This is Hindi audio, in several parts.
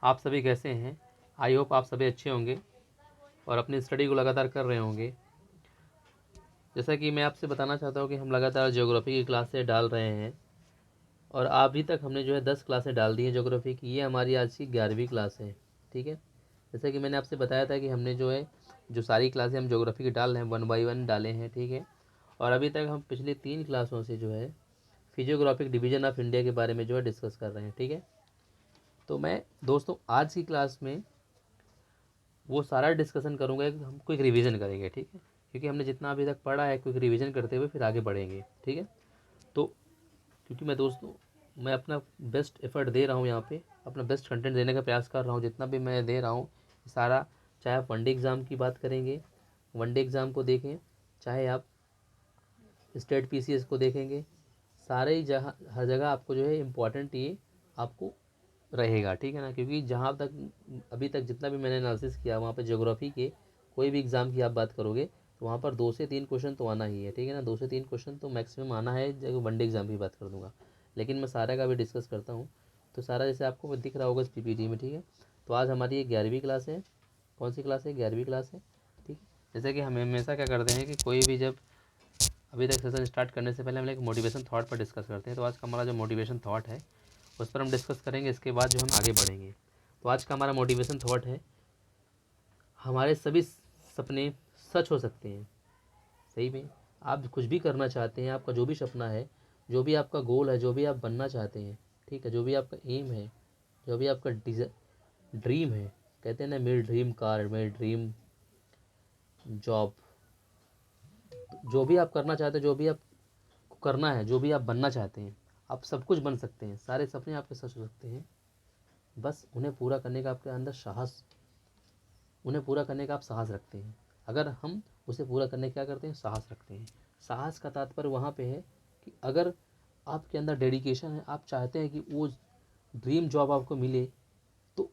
आप सभी कैसे हैं? आई होप आप सभी अच्छे होंगे और अपनी स्टडी को लगातार कर रहे होंगे। जैसा कि मैं आपसे बताना चाहता हूं कि हम लगातार ज्योग्राफी की क्लासें डाल रहे हैं और अभी तक हमने जो है 10 क्लासें डाल दी हैं ज्योग्राफी की। ये हमारी आज की 11वीं क्लास है। ठीक है, जैसा कि मैंने आपसे बताया था कि हमने जो सारी क्लासें हम ज्योग्राफी की डाल रहे हैं 1 बाई 1 डाले हैं। ठीक है, और अभी तक हम पिछले 3 क्लासों से जो है फिजियोग्राफिक डिवीजन ऑफ इंडिया के बारे में जो है डिस्कस कर रहे हैं। ठीक है, तो मैं दोस्तों आज की क्लास में वो सारा डिस्कशन करूँगा, हम क्विक रिवीजन करेंगे। ठीक है, क्योंकि हमने जितना अभी तक पढ़ा है क्विक रिवीजन करते हुए फिर आगे बढ़ेंगे। ठीक है, तो क्योंकि मैं अपना बेस्ट एफर्ट दे रहा हूँ यहाँ पे, अपना बेस्ट कंटेंट देने का प्रयास कर रहा हूँ। जितना भी मैं दे रहा हूँ सारा, चाहे आप वनडे एग्ज़ाम की बात करेंगे, वनडे एग्ज़ाम को देखें, चाहे आप स्टेट पीसीएस को देखेंगे, सारे ही जगह हर जगह आपको जो है इम्पोर्टेंट ये आपको रहेगा। ठीक है ना, क्योंकि जहाँ तक अभी तक जितना भी मैंने एनालिसिस किया वहाँ पे ज्योग्राफी के कोई भी एग्ज़ाम की आप बात करोगे तो वहाँ पर 2 से 3 क्वेश्चन तो आना ही है। ठीक है ना, 2 से 3 क्वेश्चन तो मैक्सिमम आना है। जब वनडे एग्ज़ाम की बात कर दूँगा, लेकिन मैं सारा का भी डिस्कस करता हूँ। तो सारा जैसे आपको दिख रहा होगा इस पीपीटी में। ठीक है, तो आज हमारी ये 11वीं क्लास है। कौन सी क्लास है? 11वीं क्लास है। ठीक है, जैसे कि हम हमेशा क्या करते हैं कि कोई भी जब अभी तक सेशन स्टार्ट करने से पहले हम एक मोटिवेशन थॉट पर डिस्कस करते हैं। तो आज का हमारा जो मोटिवेशन थॉट है उस पर हम डिस्कस करेंगे, इसके बाद जो हम आगे बढ़ेंगे। तो आज का हमारा मोटिवेशन थॉट है, हमारे सभी सपने सच हो सकते हैं। सही में आप कुछ भी करना चाहते हैं, आपका जो भी सपना है, जो भी आपका गोल है, जो भी आप बनना चाहते हैं, ठीक है, जो भी आपका एम है, जो भी आपका ड्रीम है, कहते हैं ना मेरी ड्रीम कार, मेरी ड्रीम जॉब, जो भी आप करना चाहते हैं, जो भी आप करना है, जो भी आप बनना चाहते हैं, आप सब कुछ बन सकते हैं। सारे सपने आपके सच हो सकते हैं। बस उन्हें पूरा करने का आपके अंदर साहस, उन्हें पूरा करने का आप साहस रखते हैं। अगर हम उसे पूरा करने क्या करते हैं? साहस रखते हैं। साहस का तात्पर्य वहाँ पे है कि अगर आपके अंदर डेडिकेशन है, आप चाहते हैं कि वो ड्रीम जॉब आपको मिले, तो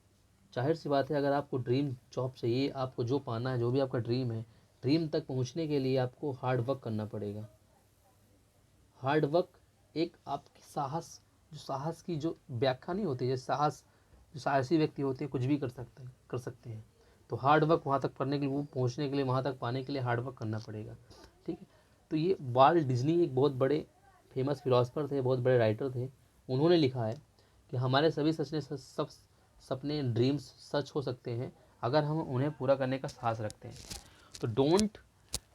जाहिर सी बात है अगर आपको ड्रीम जॉब चाहिए, आपको जो पाना है, जो भी आपका ड्रीम है, ड्रीम तक पहुँचने के लिए आपको हार्ड वर्क करना पड़ेगा। हार्ड वर्क एक आपकी साहस, जो साहस की जो व्याख्या नहीं होती है, साहस, जो साहसी व्यक्ति होते हैं कुछ भी कर सकते हैं। तो हार्ड वर्क वहाँ तक करने के लिए, वो पहुँचने के लिए, वहाँ तक पाने के लिए हार्ड वर्क करना पड़ेगा। ठीक है, तो ये वाल्ट डिज्नी एक बहुत बड़े फेमस फिलोसफर थे, बहुत बड़े राइटर थे। उन्होंने लिखा है कि हमारे सभी सब सपने ड्रीम्स सच हो सकते हैं अगर हम उन्हें पूरा करने का साहस रखते हैं। तो don't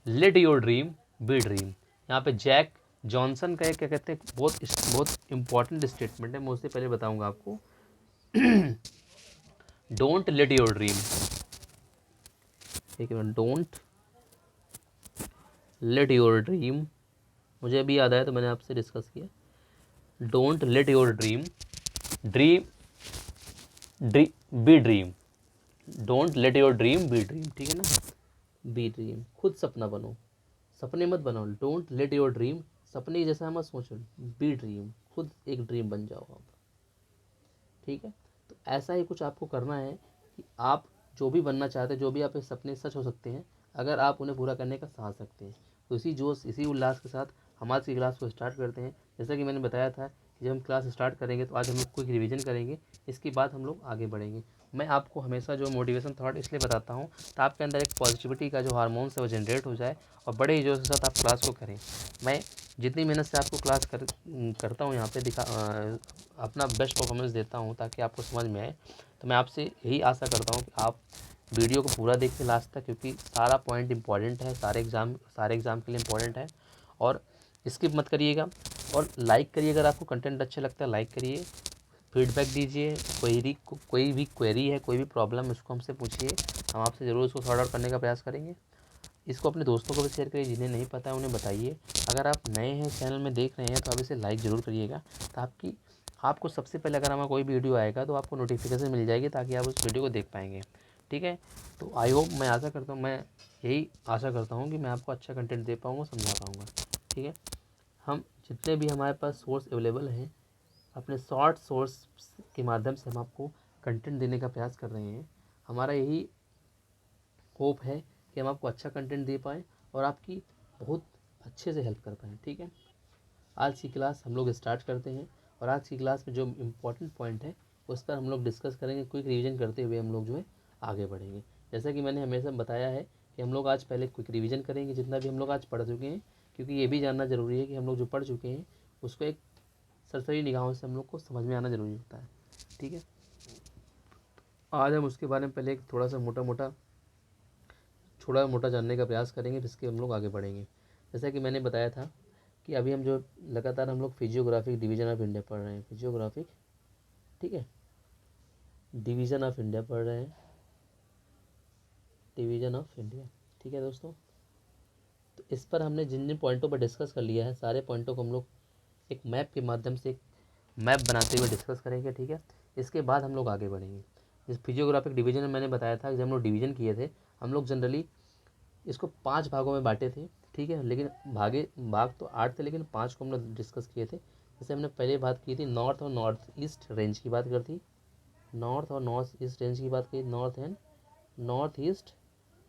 let your dream B dream. यहाँ पे जैक जॉनसन का एक क्या कहते हैं बहुत बहुत इंपॉर्टेंट स्टेटमेंट है, मैं उससे पहले बताऊंगा आपको। डोंट लेट योर ड्रीम, ठीक है, डोंट लेट योर ड्रीम, मुझे अभी याद आया तो मैंने आपसे डिस्कस किया। Don't let your dream dream B dream, don't let your dream B dream. ठीक है ना, बी ड्रीम, खुद सपना बनो, सपने मत बनाओ। डोंट लेट योर ड्रीम, सपने जैसा मत सोचो, बी ड्रीम, खुद एक ड्रीम बन जाओ आप। ठीक है, तो ऐसा ही कुछ आपको करना है कि आप जो भी बनना चाहते हैं, जो भी आपके सपने सच हो सकते हैं अगर आप उन्हें पूरा करने का साहस रखते हैं। तो इसी जोश, इसी उल्लास के साथ हम आज की क्लास को स्टार्ट करते हैं। जैसा कि मैंने बताया था कि जब हम क्लास स्टार्ट करेंगे तो आज हम लोग क्विक रिवीजन करेंगे, इसके बाद हम लोग आगे बढ़ेंगे। मैं आपको हमेशा जो मोटिवेशन थॉट इसलिए बताता हूँ तो आपके अंदर एक पॉजिटिविटी का जो हार्मोन्स है वो जनरेट हो जाए और बड़े ही जोश के साथ आप क्लास को करें। मैं जितनी मेहनत से आपको क्लास करता हूँ यहाँ पे अपना बेस्ट परफॉर्मेंस देता हूँ ताकि आपको समझ में आए। तो मैं आपसे यही आशा करता हूँ कि आप वीडियो को पूरा देखिए लास्ट तक, क्योंकि सारा पॉइंट इंपॉर्टेंट है, सारे एग्ज़ाम के लिए इंपॉर्टेंट है। और स्किप मत करिएगा और लाइक करिए, अगर आपको कंटेंट अच्छा लगता है लाइक करिए, फीडबैक दीजिए। कोई भी क्वेरी है, कोई भी प्रॉब्लम, उसको हमसे पूछिए, हम आपसे ज़रूर उसको सॉर्ट आउट करने का प्रयास करेंगे। इसको अपने दोस्तों को भी शेयर करिए, जिन्हें नहीं पता है उन्हें बताइए। अगर आप नए हैं चैनल में देख रहे हैं तो आप इसे लाइक ज़रूर करिएगा, तो आपको सबसे पहले अगर हमारा कोई भी वीडियो आएगा तो आपको नोटिफिकेशन मिल जाएगी, ताकि आप उस वीडियो को देख पाएंगे। ठीक है, तो आई होप, मैं यही आशा करता हूँ कि मैं आपको अच्छा कंटेंट दे पाऊँगा, समझा पाऊँगा। ठीक है, हम जितने भी हमारे पास सोर्स अवेलेबल हैं, अपने शॉर्ट सोर्स के माध्यम से हम आपको कंटेंट देने का प्रयास कर रहे हैं। हमारा यही होप है कि हम आपको अच्छा कंटेंट दे पाएँ और आपकी बहुत अच्छे से हेल्प कर पाएँ। ठीक है, आज की क्लास हम लोग स्टार्ट करते हैं और आज की क्लास में जो इम्पोर्टेंट पॉइंट है उस पर हम लोग डिस्कस करेंगे। क्विक रिवीजन करते हुए हम लोग जो है आगे बढ़ेंगे। जैसा कि मैंने हमेशा बताया है कि हम लोग आज पहले क्विक रिवीजन करेंगे जितना भी हम लोग आज पढ़ चुके हैं, क्योंकि ये भी जानना ज़रूरी है कि हम लोग जो पढ़ चुके हैं उसको एक सरसरी निगाहों से हम लोग को समझ में आना ज़रूरी होता है। ठीक है, आज हम उसके बारे में पहले एक थोड़ा मोटा जानने का प्रयास करेंगे, जिसके हम लोग आगे बढ़ेंगे। जैसा कि मैंने बताया था कि अभी हम जो लगातार हम लोग फिजियोग्राफिक डिवीज़न ऑफ इंडिया पढ़ रहे हैं, फिजियोग्राफिक, ठीक है, डिवीज़न ऑफ इंडिया पढ़ रहे हैं, डिवीज़न ऑफ इंडिया। ठीक है दोस्तों, तो इस पर हमने जिन जिन पॉइंटों पर डिस्कस कर लिया है, सारे पॉइंटों को हम लोग एक मैप के माध्यम से, एक मैप बनाते हुए डिस्कस करेंगे। ठीक है, इसके बाद हम लोग आगे बढ़ेंगे। जिस फिजियोग्राफिक डिवीजन में मैंने बताया था कि जब हम लोग डिवीजन किए थे, हम लोग जनरली इसको 5 भागों में बांटे थे। ठीक है, लेकिन भाग तो 8 थे, लेकिन 5 को हम लोग डिस्कस किए थे। जैसे हमने पहले बात की थी नॉर्थ और नॉर्थ ईस्ट रेंज की बात करती, नॉर्थ और नॉर्थ ईस्ट रेंज की बात की, north and north east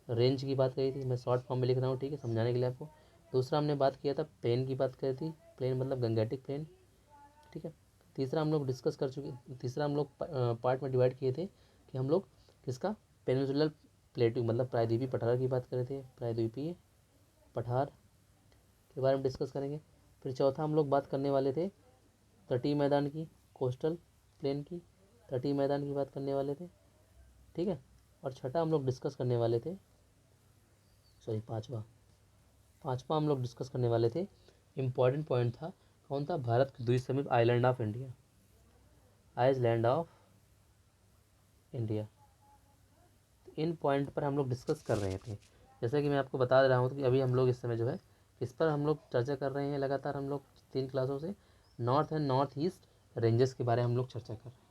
range की बात करी थी। मैं शॉर्ट फॉर्म में लिख रहा हूँ, ठीक है, समझाने के लिए आपको। दूसरा हमने बात किया था प्लेन की बात करी थी, प्लेन मतलब गंगेटिक प्लेन। ठीक है, तीसरा हम लोग डिस्कस कर चुके, तीसरा हम लोग पार्ट में डिवाइड किए थे कि हम लोग किसका, पेनिनसुलर प्लेटू मतलब प्रायद्वीपीय पठार की बात कर रहे थे, प्रायद्वीपीय पठार के बारे में डिस्कस करेंगे। फिर चौथा हम लोग बात करने वाले थे तटीय मैदान की, कोस्टल प्लेन की, तटीय मैदान की बात करने वाले थे। ठीक है, और छठा हम लोग डिस्कस करने वाले थे, सॉरी पाँचवा हम लोग डिस्कस करने वाले थे, इम्पॉर्टेंट पॉइंट था, कौन था, भारत के द्वीपसमूह island of India, island of India. In point पर हम लोग डिस्कस कर रहे थे। जैसा कि मैं आपको बता रहा हूँ कि अभी हम लोग इस समय जो है इस पर हम लोग चर्चा कर रहे हैं लगातार, हम लोग 3 क्लासों से north and north east ranges के बारे में हम लोग चर्चा कर रहे हैं।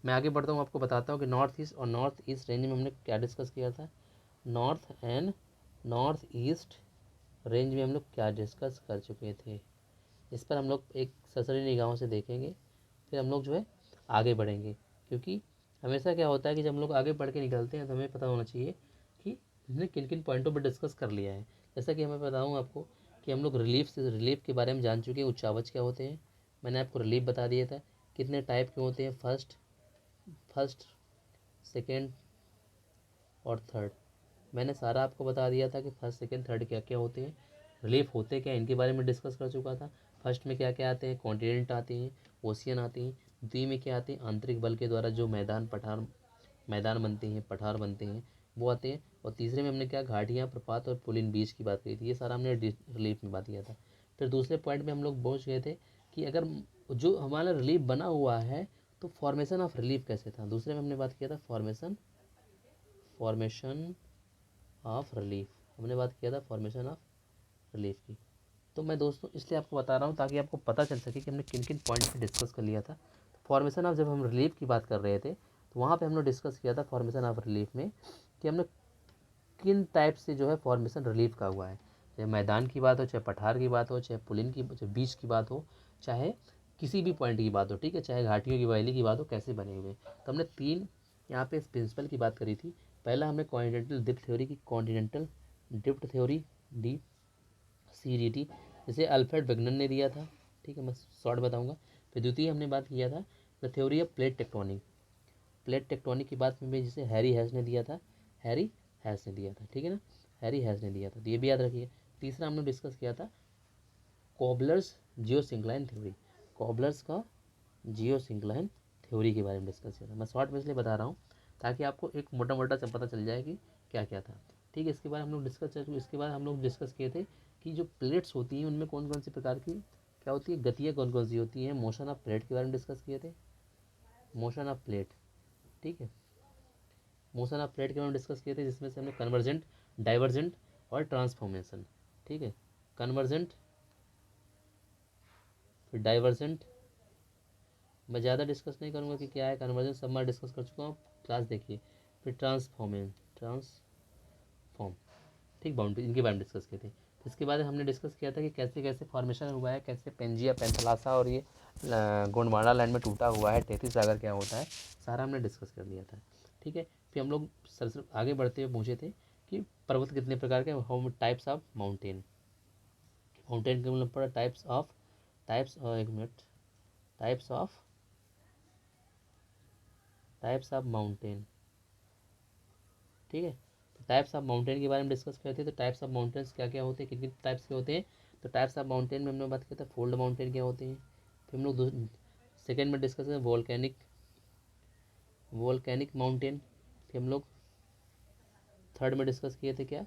मैं आगे बढ़ता हूँ, आपको बताता हूँ कि नॉर्थ ईस्ट और नॉर्थ ईस्ट रेंज में हमने क्या डिस्कस किया था। North and north east range में हम लोग क्या डिस्कस कर चुके थे, इस पर हम लोग एक सरसरी निगाहों से देखेंगे। फिर हम लोग जो है आगे बढ़ेंगे, क्योंकि हमेशा क्या होता है कि जब हम लोग आगे बढ़ के निकलते हैं तो हमें पता होना चाहिए कि हमने किन किन पॉइंटों पर डिस्कस कर लिया है। जैसा कि हमें बताऊँ आपको कि हम लोग रिलीफ के बारे में जान चुके हैं, उच्चावच क्या होते हैं, मैंने आपको रिलीफ बता दिया था, कितने टाइप के होते हैं, फर्स्ट सेकेंड और थर्ड, मैंने सारा आपको बता दिया था कि फर्स्ट सेकेंड थर्ड क्या क्या होते हैं, रिलीफ होते क्या, इनके बारे में डिस्कस कर चुका था। फर्स्ट में क्या क्या आते हैं, कॉन्टिनेंट आते हैं, ओशियन आते हैं। द्वि में क्या आते हैं, आंतरिक बल के द्वारा जो मैदान बनते हैं, पठार बनते हैं, वो आते हैं। और तीसरे में हमने क्या, घाटियाँ, प्रपात और पुलिन बीच की बात करी थी, ये सारा हमने रिलीफ में बात किया था। फिर दूसरे पॉइंट में हम लोग पहुँच गए थे कि अगर जो हमारा रिलीफ बना हुआ है तो फॉर्मेशन ऑफ रिलीफ कैसे था। दूसरे में हमने बात किया था फॉर्मेशन ऑफ रिलीफ, हमने बात किया था फॉर्मेशन ऑफ रिलीफ की। तो मैं दोस्तों इसलिए आपको बता रहा हूँ ताकि आपको पता चल सके कि हमने किन किन पॉइंट पे डिस्कस कर लिया था। फॉर्मेशन ऑफ, जब हम रिलीफ की बात कर रहे थे तो वहाँ पे हमने डिस्कस किया था फॉर्मेशन ऑफ रिलीफ में कि हमने किन टाइप से जो है फॉर्मेशन रिलीफ का हुआ है, चाहे मैदान की बात हो, चाहे पठार की बात हो, चाहे पुलिन की, चाहे बीच की बात हो, चाहे किसी भी पॉइंट की बात हो, ठीक है, चाहे घाटियों की वैली की बात हो, कैसे बने हुए। तो हमने 3 यहाँ पे इस प्रिंसिपल की बात करी थी। पहला हमने कॉन्टिनेंटल डिप्थ थ्योरी की, कॉन्टिनेंटल डिप्थ थ्योरी, DCDT, जिसे अल्फ्रेड वेगनर ने दिया था। ठीक है, मैं शॉर्ट बताऊंगा। फिर द्वितीय हमने बात किया था the theory of plate tectonic की बात में, जिसे हैरी हैस ने दिया था, हैरी हैस ने दिया था, ठीक है ना, हैरी हैस ने दिया था, तो ये भी याद रखिए। तीसरा हमने डिस्कस किया था कोबलर्स जियो सिंक्लाइन थ्योरी, कोबलर्स का जियो सिंक्लाइन थ्योरी के बारे में डिस्कस किया था। मैं शॉर्ट में इसलिए बता रहा हूँ ताकि आपको एक मोटा मोटा से पता चल जाए कि क्या क्या था। ठीक है, इसके बाद हम लोग इसके बाद हम लोग डिस्कस किए थे कि जो प्लेट्स होती हैं उनमें कौन कौन सी प्रकार की क्या होती है, गतियाँ कौन कौन सी होती हैं। मोशन ऑफ प्लेट के बारे में डिस्कस किए थे, मोशन ऑफ प्लेट, ठीक है, मोशन ऑफ प्लेट के बारे में डिस्कस किए थे, जिसमें से हमने कन्वर्जेंट, डाइवर्जेंट और ट्रांसफॉर्मेशन, ठीक है, कन्वर्जेंट, फिर डाइवर्जेंट, मैं ज़्यादा डिस्कस नहीं करूँगा कि क्या है कन्वर्जन, सब मैं डिस्कस कर चुका हूँ, क्लास देखिए। फिर ट्रांसफॉर्म, ठीक, बाउंड्री, इनके बारे में डिस्कस किए थे। तो इसके बाद हमने डिस्कस किया था कि कैसे कैसे फॉर्मेशन हुआ है, कैसे पेंजिया, पेंथलासा और ये गोंडवाना लैंड में टूटा हुआ है, 33 सागर क्या होता है, सारा हमने डिस्कस कर लिया था। ठीक है, फिर हम लोग सर आगे बढ़ते हुए पूछे थे कि पर्वत कितने प्रकार के, how types of mountain, mountain के मतलब पड़ा टाइप्स ऑफ, एक minute, types of types of mountain, ठीक है। तो टाइप्स ऑफ माउंटेन के बारे में डिस्कस करते हैं। तो टाइप्स ऑफ माउंटेन्स क्या क्या होते हैं, कितने टाइप्स के होते हैं। तो टाइप्स ऑफ माउंटेन में हमने बात किया था फोल्ड माउंटेन क्या होते हैं। फिर हम लोग सेकेंड में डिस्कस करें वोल्केनिक माउंटेन। फिर हम लोग थर्ड में डिस्कस किए थे क्या,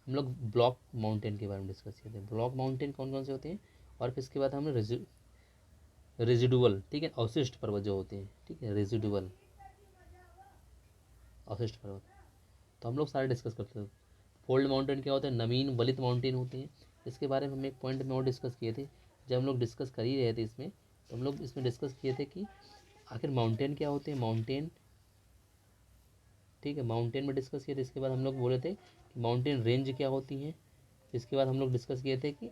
हम लोग ब्लॉक माउंटेन के बारे में डिस्कस किए थे। ब्लॉक माउंटेन कौन कौन से होते हैं। और फिर इसके बाद हमने रेजिडुअल, ठीक है, अवशिष्ट पर्वत जो होते हैं, ठीक है, रेजिडुअल अवशिष्ट पर्वत, तो हम लोग सारे डिस्कस करते हैं। फोल्ड माउंटेन क्या होता है, नवीन वलित माउंटेन होते हैं। इसके बारे में हम एक पॉइंट में और डिस्कस किए थे। जब हम लोग डिस्कस कर ही रहे थे इसमें, तो हम लोग इसमें डिस्कस किए थे कि आखिर माउंटेन क्या होते हैं, माउंटेन, ठीक है, माउंटेन में डिस्कस किए थे। इसके बाद हम लोग बोले थे कि माउंटेन रेंज क्या होती है। इसके बाद हम लोग डिस्कस किए थे कि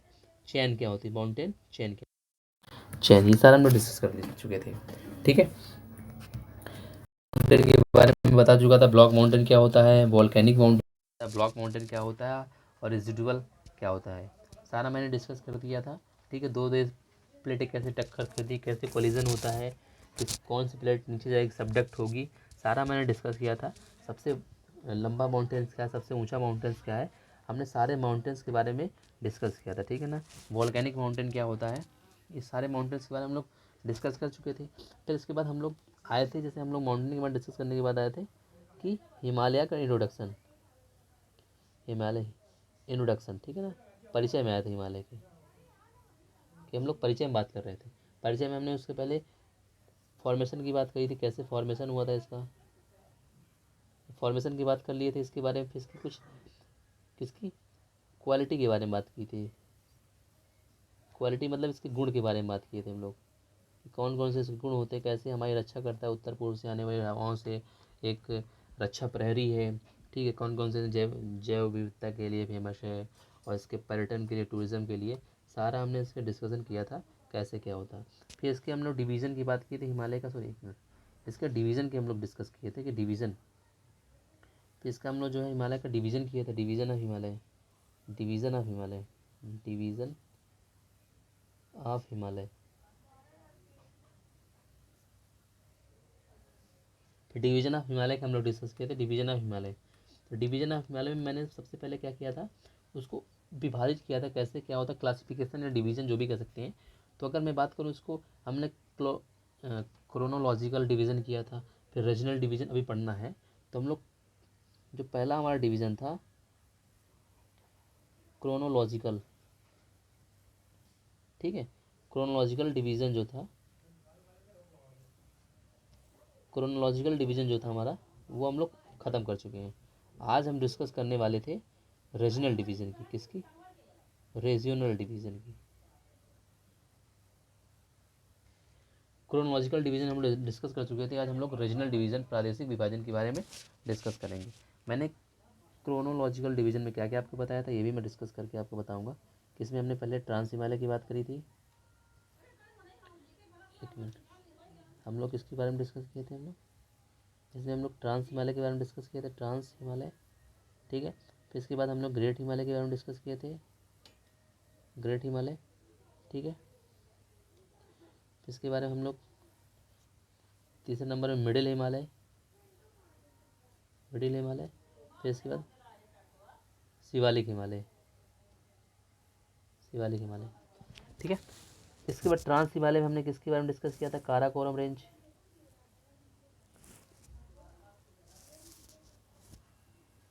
चैन क्या होती है, माउंटेन चैन क्या, चैन, ये सारा हम लोग डिस्कस कर चुके थे, ठीक है। माउंटेन के बारे में बता चुका था, ब्लॉक माउंटेन क्या होता है, वॉल्केनिक माउंटेन, ब्लॉक माउंटेन क्या होता है, और रेजिडुअल क्या होता है, सारा मैंने डिस्कस कर दिया था, ठीक है। दो देश प्लेटें कैसे टक्कर करती, कैसे कोलिजन होता है, किस कौन सी प्लेट नीचे जाएगी, सबडक्ट होगी, सारा मैंने डिस्कस किया था। सबसे लंबा माउंटेन्स क्या है, सबसे ऊंचा माउंटेन्स क्या है, हमने सारे माउंटेन्स के बारे में डिस्कस किया था, ठीक है ना। वॉल्केनिक माउंटेन क्या होता है, ये सारे माउंटेन्स के बारे में हम लोग डिस्कस कर चुके थे। फिर इसके बाद हम लोग आए थे, जैसे हम लोग माउंटेन के बाद डिस्कस करने के बाद आए थे कि हिमालय का इंट्रोडक्शन, हिमालय इंट्रोडक्शन, ठीक है ना, परिचय में आए थे हिमालय के, कि हम लोग परिचय में बात कर रहे थे। परिचय में हमने उसके पहले फॉर्मेशन की बात करी थी, कैसे फॉर्मेशन हुआ था इसका, फॉर्मेशन की बात कर लिए थे। इसके बारे में फिर इसकी कुछ किसकी क्वालिटी के बारे में बात की थी, क्वालिटी मतलब इसके गुण के बारे में बात किए थे हम लोग, कौन कौन से इसके गुण होते हैं, कैसे हमारी रक्षा करता है उत्तर पूर्व से आने वाली हवाओं से, एक रक्षा प्रहरी है, ठीक है, कौन कौन से जैव विविधता के लिए फेमस है, और इसके पर्यटन के लिए, टूरिज़्म के लिए, सारा हमने इसके डिस्कशन किया था कैसे क्या होता है। फिर इसके हम लोग डिवीज़न की बात की थी हिमालय का, सॉरी एक मिनट, इसके डिवीज़न के हम लोग डिस्कस किए थे कि डिवीज़न, फिर इसका हम लोग जो है हिमालय का डिवीज़न किया था, division of Himalaya, division of Himalaya, division of Himalaya. फिर डिवीज़न ऑफ हिमालय का हम लोग डिस्कस किए थे, डिवीज़न ऑफ हिमालय। तो डिवीज़न ऑफ हिमालय में मैंने सबसे पहले क्या किया था, उसको विभाजित किया था, कैसे क्या होता है, क्लासिफिकेशन या डिवीज़न जो भी कह सकते हैं। तो अगर मैं बात करूँ इसको, हमने क्रोनोलॉजिकल डिवीज़न किया था, फिर रीजनल डिवीज़न अभी पढ़ना है। तो हम लोग जो पहला हमारा डिवीज़न था क्रोनोलॉजिकल, ठीक है, क्रोनोलॉजिकल डिवीज़न जो था, क्रोनोलॉजिकल डिवीज़न जो था हमारा, वो हम लोग ख़त्म कर चुके हैं। आज हम डिस्कस करने वाले थे रीजनल डिवीज़न की, किसकी, रीजनल डिवीज़न की। क्रोनोलॉजिकल डिवीज़न हम लोग डिस्कस कर चुके थे, आज हम लोग रीजनल डिवीज़न, प्रादेशिक विभाजन के बारे में डिस्कस करेंगे। मैंने क्रोनोलॉजिकल डिवीज़न में क्या क्या आपको बताया था, ये भी मैं डिस्कस करके आपको बताऊंगा। किसमें हमने पहले ट्रांस हिमालय की बात करी थी, एक मिनट, हम लोग किसके बारे में डिस्कस किए थे, हम लोग जिसमें हम लोग ट्रांस हिमालय के बारे में डिस्कस किए थे, ट्रांस हिमालय, ठीक है। फिर इसके बाद हम लोग ग्रेट हिमालय के बारे में डिस्कस किए थे, ग्रेट हिमालय, ठीक है। फिर इसके बारे में हम लोग तीसरे नंबर में मिडिल हिमालय, मिडिल हिमालय। फिर इसके बाद शिवालिक हिमालय, शिवालिक हिमालय, ठीक है। इसके बाद ट्रांस हिमालय में हमने किसके बारे में डिस्कस किया था, काराकोरम रेंज,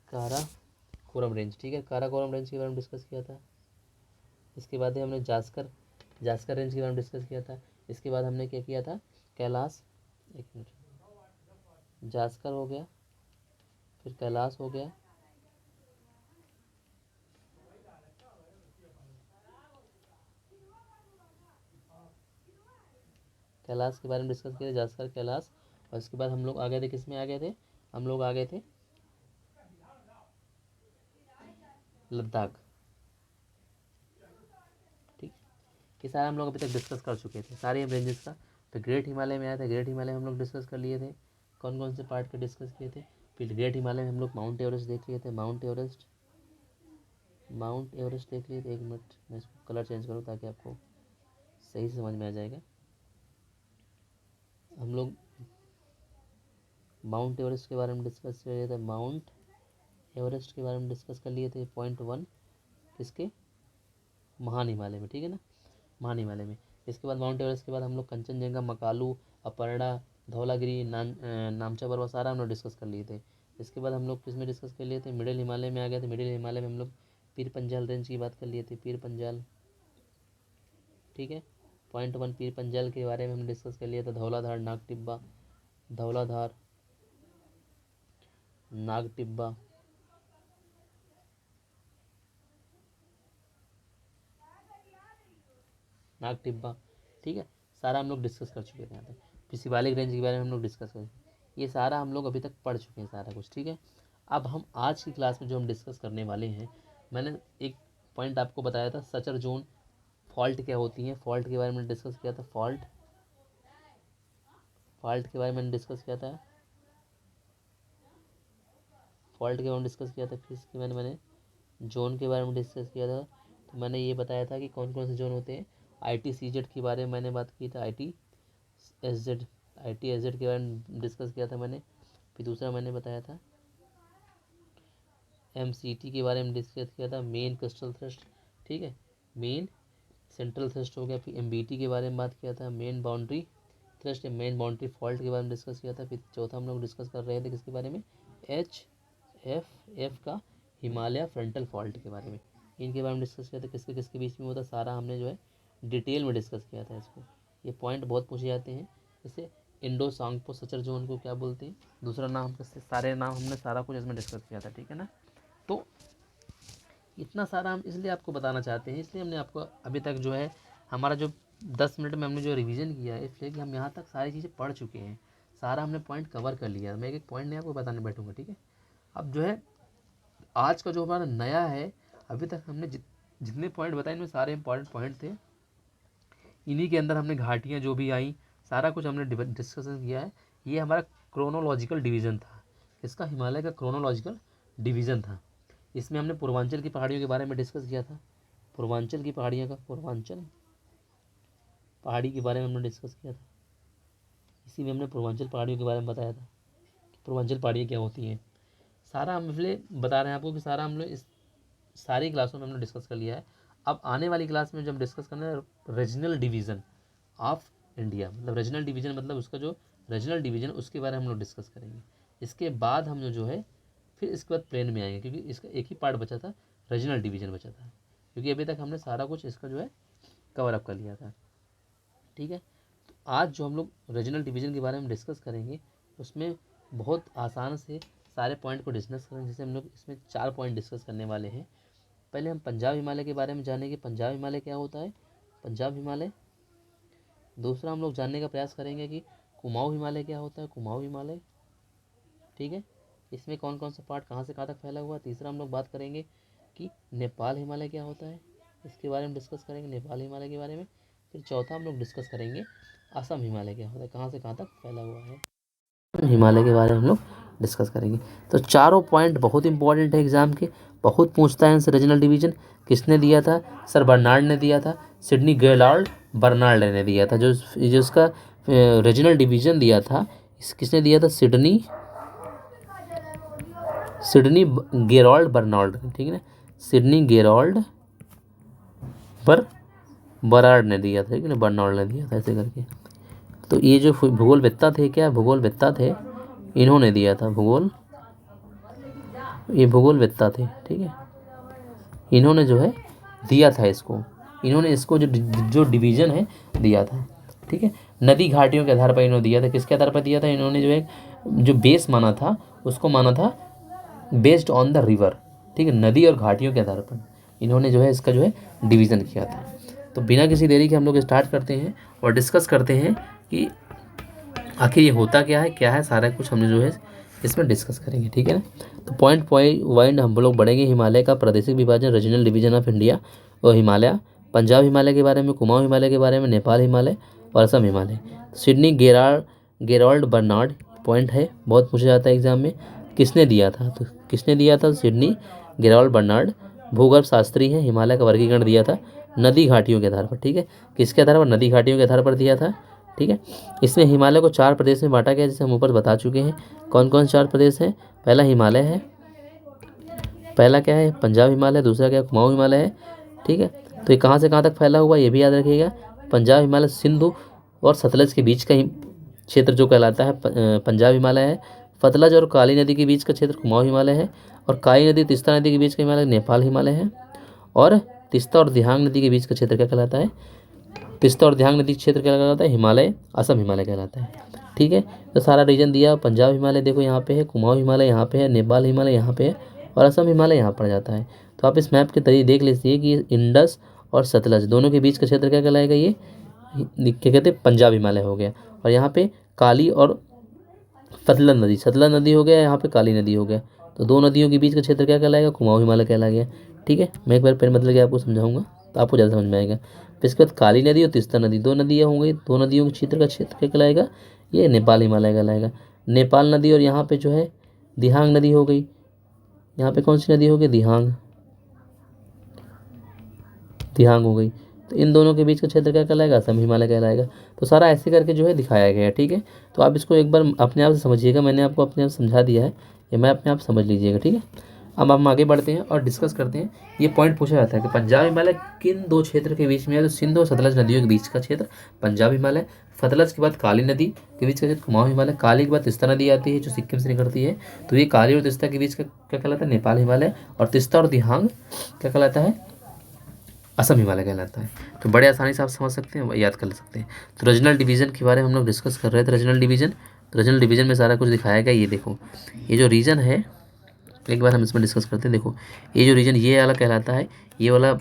काराकोरम रेंज, ठीक है, काराकोरम रेंज के बारे में डिस्कस किया था। इसके बाद हमने जास्कर, जास्कर रेंज के बारे में डिस्कस किया था। इसके बाद हमने क्या किया था, कैलाश, एक मिनट, जास्कर हो गया, फिर कैलाश हो गया, कैलाश के बारे में डिस्कस किया था, जास्कर, कैलाश। और इसके बाद हम लोग आ गए थे, किस में आ गए थे, हम लोग आ गए थे लद्दाख, ठीक। ये सारा हम लोग अभी तक डिस्कस कर चुके थे, सारे हम रेंजेस का। तो ग्रेट हिमालय में आया था, ग्रेट हिमालय में हम लोग डिस्कस कर लिए थे, कौन कौन से पार्ट के डिस्कस किए थे। फिर ग्रेट हिमालय में हम लोग माउंट एवरेस्ट देख लिए थे, माउंट एवरेस्ट, माउंट एवरेस्ट देख लिए थे। एक मिनट मैं इसको कलर चेंज करूँ ताकि आपको सही से समझ में आ जाएगा। हम लोग माउंट एवरेस्ट के बारे में डिस्कस कर लिए थे, माउंट एवरेस्ट के बारे में डिस्कस कर लिए थे। पॉइंट 1 किसके, महान हिमालय में, ठीक है ना, महान हिमालय में। इसके बाद माउंट एवरेस्ट के बाद हम लोग कंचनजंगा, मकालू, अपर्णा, धौलागिरी, नामचा पर्वत सारा हम लोग डिस्कस कर लिए थे। इसके बाद हम लोग किस में डिस्कस कर लिए थे, मिडिल हिमालय में आ गए थे। मिडिल हिमालय में हम लोग पीर पंजाल रेंज की बात कर लिए थे, पीर पंजाल, ठीक है। पॉइंट 1 पीर पंजाल के बारे में हम डिस्कस कर लिया था। धौलाधार, नागटिब्बा, धौलाधार, नागटिब्बा, नागटिब्बा, ठीक है, सारा हम लोग डिस्कस कर चुके थे। यहाँ तक शिवालिक रेंज के बारे में हम लोग डिस्कस कर, ये सारा हम लोग अभी तक पढ़ चुके हैं सारा कुछ, ठीक है। अब हम आज की क्लास में जो हम डिस्कस करने वाले हैं, मैंने एक पॉइंट आपको बताया था, सचर जोन, फॉल्ट क्या होती है, फॉल्ट के बारे में डिस्कस किया था। फॉल्ट के बारे में डिस्कस किया था, फॉल्ट के बारे में डिस्कस किया था। फिर इसके मैंने जोन के बारे में डिस्कस किया था। तो मैंने ये बताया था कि कौन कौन से जोन होते हैं। ITCZ के बारे में मैंने बात की थी, ITSZ के बारे में डिस्कस किया था मैंने। फिर दूसरा मैंने बताया था MCT के बारे में डिस्कस किया था, मेन क्रिस्टल थ्रस्ट, ठीक है, मेन सेंट्रल थ्रस्ट हो गया। फिर MBT के बारे में बात किया था, main boundary thrust, main boundary fault के बारे में डिस्कस किया था। फिर चौथा हम लोग डिस्कस कर रहे थे किसके बारे में, HFF का हिमालय फ्रंटल फॉल्ट के बारे में, इनके बारे में डिस्कस किया था। किसके किसके बीच में होता, सारा हमने जो है डिटेल में डिस्कस किया था इसको। ये पॉइंट बहुत पूछे जाते हैं, जैसे इंडो सांगपो सचर जोन को क्या बोलते हैं, दूसरा नाम किससे, सारे नाम हमने सारा कुछ इसमें डिस्कस किया था, ठीक है ना। तो इतना सारा हम इसलिए आपको बताना चाहते हैं, इसलिए हमने आपको अभी तक जो है हमारा जो 10 मिनट में हमने जो रिवीजन किया है, इसलिए कि हम यहाँ तक सारी चीज़ें पढ़ चुके हैं, सारा हमने पॉइंट कवर कर लिया। मैं एक पॉइंट नहीं आपको बताने बैठूंगा, ठीक है। अब जो है आज का जो हमारा नया है, अभी तक हमने जितने पॉइंट बताए इनमें सारे इंपॉर्टेंट पॉइंट थे। इन्हीं के अंदर हमने घाटियाँ जो भी आई सारा कुछ हमने डिस्कशन किया है। ये हमारा क्रोनोलॉजिकल डिवीज़न था, इसका हिमालय का क्रोनोलॉजिकल डिवीज़न था। इसमें हमने पूर्वांचल की पहाड़ियों के बारे में डिस्कस किया था, पूर्वांचल की पहाड़ियों का, पूर्वांचल पहाड़ी के बारे में हमने डिस्कस किया था। इसी में हमने पूर्वांचल पहाड़ियों के बारे में बताया था कि पूर्वांचल पहाड़ियाँ क्या होती हैं। सारा हम इसलिए बता रहे हैं आपको कि सारा हम लोग इस सारी क्लासों में हमने डिस्कस कर लिया है। अब आने वाली क्लास में जब डिस्कस करना है रीजनल डिवीज़न ऑफ इंडिया, मतलब रीजनल डिवीज़न मतलब उसका जो रीजनल डिवीज़न उसके बारे में हम लोग डिस्कस करेंगे। इसके बाद हम जो है फिर इसके बाद प्लेन में आएंगे, क्योंकि इसका एक ही पार्ट बचा था, रीजनल डिवीज़न बचा था, क्योंकि अभी तक हमने सारा कुछ इसका जो है कवर अप कर लिया था, ठीक है। तो आज जो हम लोग रीजनल डिवीज़न के बारे में डिस्कस करेंगे उसमें बहुत आसान से सारे पॉइंट को डिस्कस करेंगे। जैसे हम लोग इसमें 4 पॉइंट डिस्कस करने वाले हैं। पहले हम पंजाब हिमालय के बारे में जानेंगे, पंजाब हिमालय क्या होता है, पंजाब हिमालय। दूसरा हम लोग जानने का प्रयास करेंगे कि कुमाऊं हिमालय क्या होता है, कुमाऊं हिमालय, ठीक है, इसमें कौन कौन सा पार्ट कहाँ से कहाँ तक फैला हुआ है। तीसरा हम लोग बात करेंगे कि नेपाल हिमालय क्या होता है, इसके बारे में डिस्कस करेंगे, नेपाल हिमालय के बारे में। फिर चौथा हम लोग डिस्कस करेंगे असम हिमालय क्या होता है, कहाँ से कहाँ तक फैला हुआ है, हिमालय के बारे में हम लोग डिस्कस करेंगे। तो चारों पॉइंट बहुत इंपॉर्टेंट है एग्जाम के, बहुत पूछता है इनसे। रीजनल डिवीजन किसने दिया था, सर बर्नार्ड ने दिया था, सिडनी गेलार्ड बर्नार्ड ने दिया था। जो इसका रीजनल डिवीजन दिया था, किसने दिया था, सिडनी गेराल्ड बर्नार्ड, ठीक है ना, सिडनी गेराल्ड बरार्ड ने दिया था, ठीक है ना, बर्नार्ड ने दिया था, ऐसे करके। तो ये जो भूगोलवेत्ता थे, क्या भूगोलवेत्ता थे, इन्होंने दिया था, ये भूगोलवेत्ता थे, ठीक है, इन्होंने जो है दिया था इसको, इन्होंने इसको जो डिवीज़न है दिया था, ठीक है। नदी घाटियों के आधार पर इन्होंने दिया था, किसके आधार पर दिया था, इन्होंने जो है जो बेस माना था उसको माना था बेस्ड ऑन द रिवर, ठीक है, नदी और घाटियों के आधार पर इन्होंने जो है इसका जो है डिवीज़न किया था। तो बिना किसी देरी के हम लोग स्टार्ट करते हैं और डिस्कस करते हैं कि आखिर ये होता क्या है सारा कुछ हमने जो है इसमें डिस्कस करेंगे, ठीक है ना। तो पॉइंट वाइंड हम लोग बढ़ेंगे। हिमालय का प्रादेशिक विभाजन, रीजनल डिवीजन ऑफ इंडिया और हिमालय, पंजाब हिमालय के बारे में, कुमाऊं हिमालय के बारे में, नेपाल हिमालय और Assam Himalaya. Sidney Gerald Burrard point है, बहुत पूछा जाता है एग्जाम में, किसने दिया था, तो किसने दिया था, सिडनी गेराल्ड बर्नार्ड। भूगर्भ शास्त्री है, हिमालय का वर्गीकरण दिया था नदी घाटियों के आधार पर, ठीक है, किसके आधार पर, नदी घाटियों के आधार पर दिया था, ठीक है। इसमें हिमालय को 4 प्रदेश में बांटा गया, जैसे हम ऊपर बता चुके हैं। कौन कौन 4 प्रदेश हैं? पहला हिमालय है, पहला क्या है? पंजाब हिमालय, दूसरा क्या? कुमाऊं हिमालय है, ठीक है। तो ये कहाँ से कहाँ तक फैला हुआ ये भी याद रखिएगा। पंजाब हिमालय सिंधु और सतलज के बीच का ही क्षेत्र जो कहलाता है पंजाब हिमालय है। सतलज और काली नदी के बीच का क्षेत्र कुमाऊं हिमालय है। और काली नदी तीस्ता नदी के बीच का हिमालय नेपाल हिमालय है। और तीस्ता और दिहांग नदी के बीच का क्षेत्र क्या कहलाता है? तीस्ता और दिहांग नदी क्षेत्र क्या कहलाता है? हिमालय, असम हिमालय कहलाता है, ठीक है। तो सारा रीजन दिया। पंजाब हिमालय देखो यहाँ पे है, कुमाऊं हिमालय यहाँ पे है, नेपाल हिमालय यहाँ पे है और असम हिमालय यहाँ पड़ जाता है। तो आप इस मैप के तरीके देख लीजिए कि इंडस और सतलज दोनों के बीच का क्षेत्र क्या कहलाएगा? ये क्या कहते हैं? पंजाब हिमालय हो गया। और यहाँ पे काली और सतलज नदी हो गया, यहाँ पे काली नदी हो गया। तो दो नदियों के बीच का क्षेत्र क्या कहलाएगा? कुमाऊं हिमालय कहला गया, ठीक है। मैं एक बार पेन बदल के आपको समझाऊंगा तो आपको ज़्यादा समझ में आएगा। फिर इसके बाद काली नदी और तीस्ता नदी, 2 नदियाँ होंगी। 2 नदियों के क्षेत्र का क्षेत्र क्या कहलाएगा? ये नेपाल हिमालय कहलाएगा। नेपाल नदी और यहाँ पे जो है दिहांग नदी हो गई। यहाँ पे कौन सी नदी हो गई? दिहांग हो गई। तो इन दोनों के बीच का क्षेत्र क्या कहलाएगा? असम हिमालय कहलाएगा। तो सारा ऐसे करके जो है दिखाया गया है, ठीक है। तो आप इसको एक बार अपने आप से समझिएगा, मैंने आपको अपने आप समझा दिया है, ये मैं अपने आप समझ लीजिएगा, ठीक है। अब हम आगे बढ़ते हैं और डिस्कस करते हैं। ये पॉइंट पूछा जाता है कि पंजाब हिमालय किन 2 क्षेत्र के बीच में है? तो सिंध और सतलज नदियों के बीच का क्षेत्र पंजाब हिमालय। सतलज के बाद काली नदी के बीच का क्षेत्र कुमाऊं हिमालय। काली के बाद तीस्ता नदी आती है जो सिक्किम से निकलती है, तो ये काली और तीस्ता के बीच का क्या कहलाता है? नेपाल हिमालय। और तीस्ता और दिहांग क्या कहलाता है? असम हिमालय कहलाता है। तो बड़े आसानी से आप समझ सकते हैं, याद कर सकते हैं। तो रीजनल डिवीजन के बारे में हम लोग डिस्कस कर रहे थे। रीजनल डिवीजन में सारा कुछ दिखाया गया। ये देखो, ये जो रीजन है एक बार हम इसमें डिस्कस करते हैं। देखो, ये जो रीजन ये वाला कहलाता है, ये वाला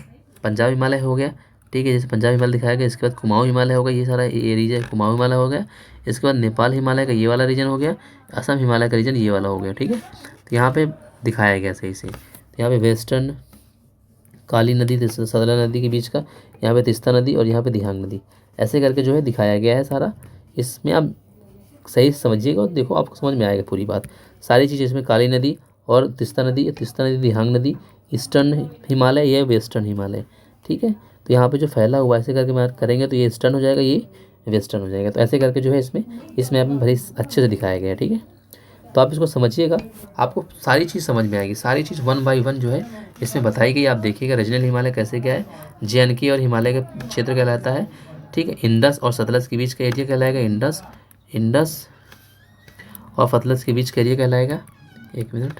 पंजाब हिमालय हो गया, ठीक है, जैसे पंजाब हिमालय दिखाया गया। इसके बाद कुमाऊं हिमालय हो गया, ये सारा ये रीजन कुमाऊं हिमालय हो गया। इसके बाद नेपाल हिमालय का ये वाला रीजन हो गया। असम हिमालय का रीजन ये वाला हो गया, ठीक है। तो यहाँ पे दिखाया गया सही से। तो यहाँ पे वेस्टर्न काली नदी सतलज नदी के बीच का, यहाँ पे तीस्ता नदी और यहाँ पे दिहांग नदी, ऐसे करके जो है दिखाया गया है सारा। इसमें आप सही से समझिएगा और देखो आपको समझ में आएगा पूरी बात, सारी चीज़। इसमें काली नदी और तीस्ता नदी दिहांग नदी, ईस्टर्न हिमालय, ये वेस्टर्न हिमालय, ठीक है। तो यहाँ पे जो फैला हुआ ऐसे करके मैं करेंगे तो ये ईस्टर्न हो जाएगा, ये वेस्टर्न हो जाएगा। तो ऐसे करके जो है इसमें इस मैप में भले अच्छे से दिखाया गया है, ठीक है। तो आप इसको समझिएगा, आपको सारी चीज़ समझ में आएगी। सारी चीज़ 1 बाय 1 जो है इसमें बताई गई। आप देखिएगा रीजनल हिमालय कैसे क्या है, JNK और हिमालय का क्षेत्र कहलाता है, ठीक है। इंडस और सतलज के बीच का एरिया कहलाएगा इंडस और सतलज के बीच का एरिया कहलाएगा, 1 मिनट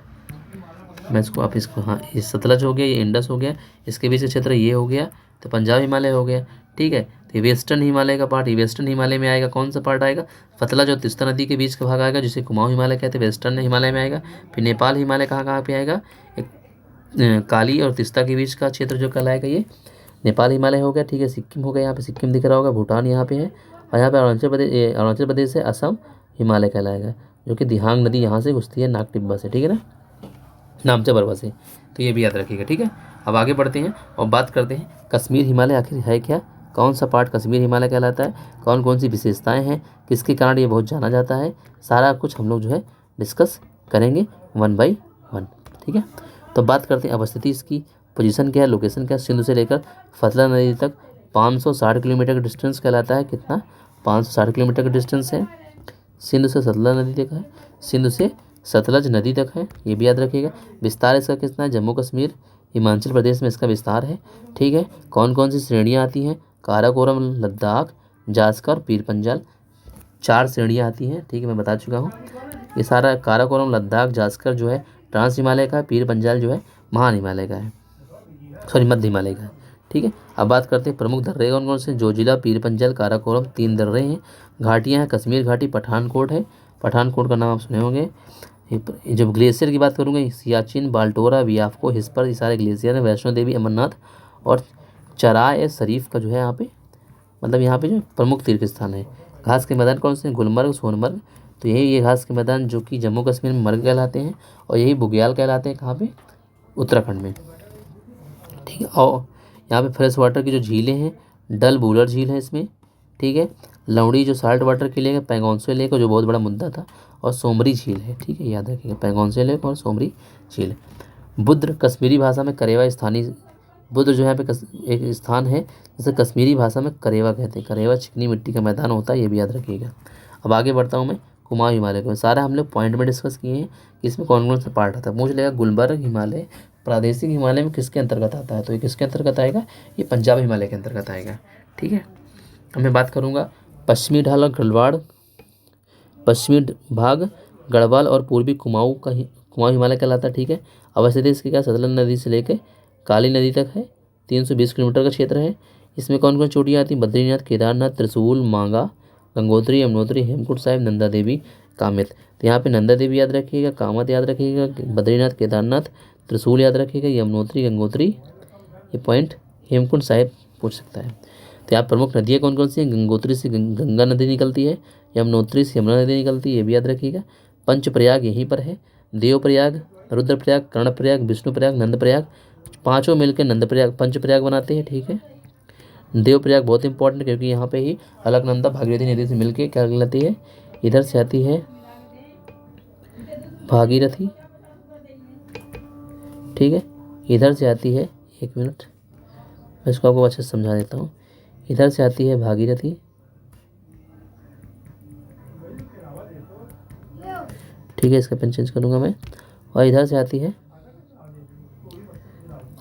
मैं इसको आप इसको, हाँ, ये सतलज हो गया, ये इंडस हो गया, इसके बीच का क्षेत्र ये हो गया, तो पंजाब हिमालय हो गया, ठीक है। तो ये वेस्टर्न हिमालय का पार्ट, ये वेस्टर्न हिमालय में आएगा। कौन सा पार्ट आएगा? सतलज और तीस्ता नदी के बीच का भाग आएगा, जिसे कुमाऊं हिमालय कहते हैं, वेस्टर्न हिमालय में आएगा। फिर नेपाल हिमालय कहाँ कहाँ पे आएगा? एक काली और तीस्ता के बीच का क्षेत्र जो कहलाएगा ये नेपाल हिमालय हो गया, ठीक है। सिक्किम हो गया, यहाँ पे सिक्किम दिख रहा होगा, भूटान यहाँ पे है। और यहाँ पे अरुणाचल प्रदेश से असम हिमालय कहलाएगा, जो कि दिहांग नदी यहाँ से घुसती है नागटिब्बा से, ठीक है ना, नामचा बरवा से। तो ये भी याद रखिएगा, ठीक है। अब आगे बढ़ते हैं और बात करते हैं कश्मीर हिमालय आखिर है क्या, कौन सा पार्ट कश्मीर हिमालय कहलाता है, कौन कौन सी विशेषताएं हैं, किसके कारण ये बहुत जाना जाता है, सारा कुछ हम लोग जो है डिस्कस करेंगे 1 बाय 1, ठीक है। तो बात करते हैं अवस्थिति, इसकी पोजीशन क्या है, लोकेशन क्या है। सिंधु से लेकर सतलज नदी तक 560 किलोमीटर का डिस्टेंस कहलाता है। कितना? 560 किलोमीटर का डिस्टेंस है। सिंधु से सतलज नदी तक है, सिंधु से सतलज नदी तक है, ये भी याद रखिएगा। विस्तार इसका कितना है? जम्मू कश्मीर हिमाचल प्रदेश में इसका विस्तार है, ठीक है। कौन कौन सी श्रेणियाँ आती हैं? काराकोरम, लद्दाख, जास्कर, पीर पंजाल, 4 श्रेणियाँ आती हैं, ठीक है, मैं बता चुका हूँ। ये सारा काराकोरम, लद्दाख, जास्कर जो है ट्रांस हिमालय का है, पीर पंजाल जो है महान हिमालय का है, सॉरी मध्य हिमालय का है, ठीक है। अब बात करते हैं प्रमुख दर्रे कौन कौन से। जोजिला, पीर पंजाल, काराकोरम, 3 दर्रे हैं। घाटियाँ हैं, कश्मीर घाटी, पठानकोट है, पठानकोट का नाम आप सुने होंगे। जब ग्लेशियर की बात करूँगा, सियाचिन, बाल्टोरा, वियाफको, हिस्पर, ये सारे ग्लेशियर हैं। वैष्णो देवी, अमरनाथ और चराय शरीफ का जो है यहाँ पे, मतलब यहाँ पे जो प्रमुख तीर्थ स्थान है। घास के मैदान कौन से हैं? गुलमर्ग, सोनमर्ग। तो यही ये घास के मैदान जो कि जम्मू कश्मीर में मर्ग कहलाते हैं, और यही बुग्याल कहलाते हैं, कहाँ पे? उत्तराखंड में, ठीक है। और यहाँ पे फ्रेश वाटर की जो झीलें हैं, डल बूलर झील है इसमें, ठीक है। लवड़ी जो साल्ट वाटर के लेक है, पैगोंगसे लेक जो बहुत बड़ा मुद्दा था, और सोमरी झील है, ठीक है, याद रखिएगा, पैगोंगसे लेक और सोमरी झील। बुद्र कश्मीरी भाषा में करेवा स्थानीय बुद्ध जो है यहाँ पे एक स्थान है जिसे कश्मीरी भाषा में करेवा कहते हैं। करेवा चिकनी मिट्टी का मैदान होता है, ये भी याद रखिएगा। अब आगे बढ़ता हूँ मैं कुमाऊं हिमालय को। सारा हम लोग पॉइंट में डिस्कस किए हैं कि इसमें कौन कौन सा पार्ट आता है। पूछ लेगा गुलबर्ग हिमालय प्रादेशिक हिमालय में किसके अंतर्गत आता है, तो ये किसके अंतर्गत आएगा, ये पंजाब हिमालय के अंतर्गत आएगा। ठीक है, अब मैं बात करूँगा पश्चिमी ढाल और गढ़वाल, पश्चिमी भाग गढ़वाल और पूर्वी कुमाऊं का कुमाऊं हिमालय कहलाता है। ठीक है, अवस्थित इसकी क्या सतलज नदी से लेकर काली नदी तक है, 320 किलोमीटर का क्षेत्र है। इसमें कौन कौन चोटियाँ आती हैं, बद्रीनाथ, केदारनाथ, त्रिशूल, मांगा, गंगोत्री, यमुनोत्री, हेमकुंड साहिब, नंदा देवी, कामित। तो यहाँ पे नंदा देवी याद रखिएगा, कामत याद रखिएगा, बद्रीनाथ, केदारनाथ, त्रिशूल याद रखिएगा, यमुनोत्री, गंगोत्री, ये पॉइंट हेमकुंड साहिब पूछ सकता है। तो यहाँ प्रमुख नदियाँ कौन कौन सी हैं, गंगोत्री से गंगा नदी निकलती है, यमुनोत्री से यमुना नदी निकलती है, ये भी याद रखिएगा। पंचप्रयाग यहीं पर है, देवप्रयाग, रुद्रप्रयाग, कर्णप्रयाग, विष्णुप्रयाग, नंदप्रयाग, पांचों मिलकर नंदप्रयाग पंचप्रयाग बनाते हैं। ठीक है, देवप्रयाग बहुत इंपॉर्टेंट क्योंकि यहाँ पे ही अलकनंदा भागीरथी नदी से मिलके क्या कहलाती है, इधर से आती है भागीरथी। ठीक है, इधर से आती है, एक मिनट मैं इसको आपको अच्छे से समझा देता हूँ। इधर से आती है भागीरथी, ठीक है, इसका पेन चेंज करूँगा मैं, और इधर से आती है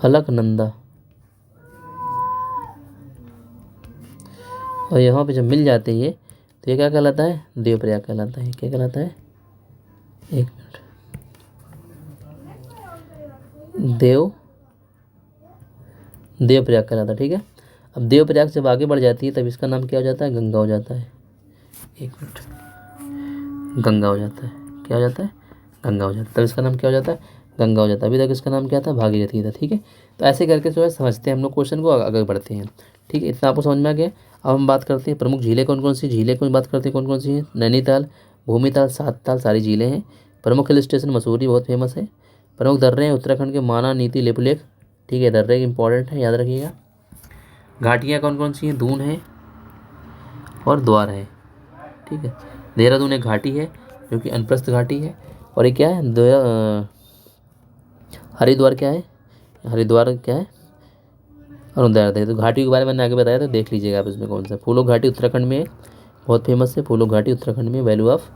अलकनंदा, और यहाँ पे जब मिल जाते हैं तो ये क्या कहलाता है, देवप्रयाग कहलाता है। क्या कहलाता है, एक मिनट, देवप्रयाग कहलाता है। ठीक है, अब देवप्रयाग जब आगे बढ़ जाती है तब इसका नाम क्या हो जाता है, गंगा हो जाता है। एक मिनट, गंगा हो जाता है, क्या हो जाता है, गंगा हो जाता है। तब इसका नाम क्या हो जाता है, गंगा हो जाता है। अभी तक इसका नाम क्या था, भागीरथी था। ठीक है, तो ऐसे करके जो है समझते हैं हम लोग क्वेश्चन को, आगे बढ़ते हैं। ठीक है, इतना आपको समझ में आ गया। अब हम बात करते हैं प्रमुख झीलें कौन कौन सी, झीलें को बात करते हैं कौन कौन सी हैं, नैनीताल, भूमिताल, सातताल, सारी झीलें हैं। प्रमुख हिल स्टेशन मसूरी बहुत फेमस है। प्रमुख दर्रे हैं उत्तराखंड के माना, नीति, लिपुलेख। ठीक है, दर्रे इंपॉर्टेंट है, याद रखिएगा। घाटियाँ कौन कौन सी हैं, दून है और द्वार है। ठीक है, देहरादून एक घाटी है जो कि अनप्रस्थ घाटी है, और ये क्या है, हरिद्वार क्या है, हरिद्वार क्या है, अरुणोदय है। तो घाटी के बारे में मैंने आगे बताया, तो देख लीजिएगा आप इसमें कौन सा। फूलो घाटी उत्तराखंड में बहुत फेमस है, फूलो घाटी उत्तराखंड में, वैली ऑफ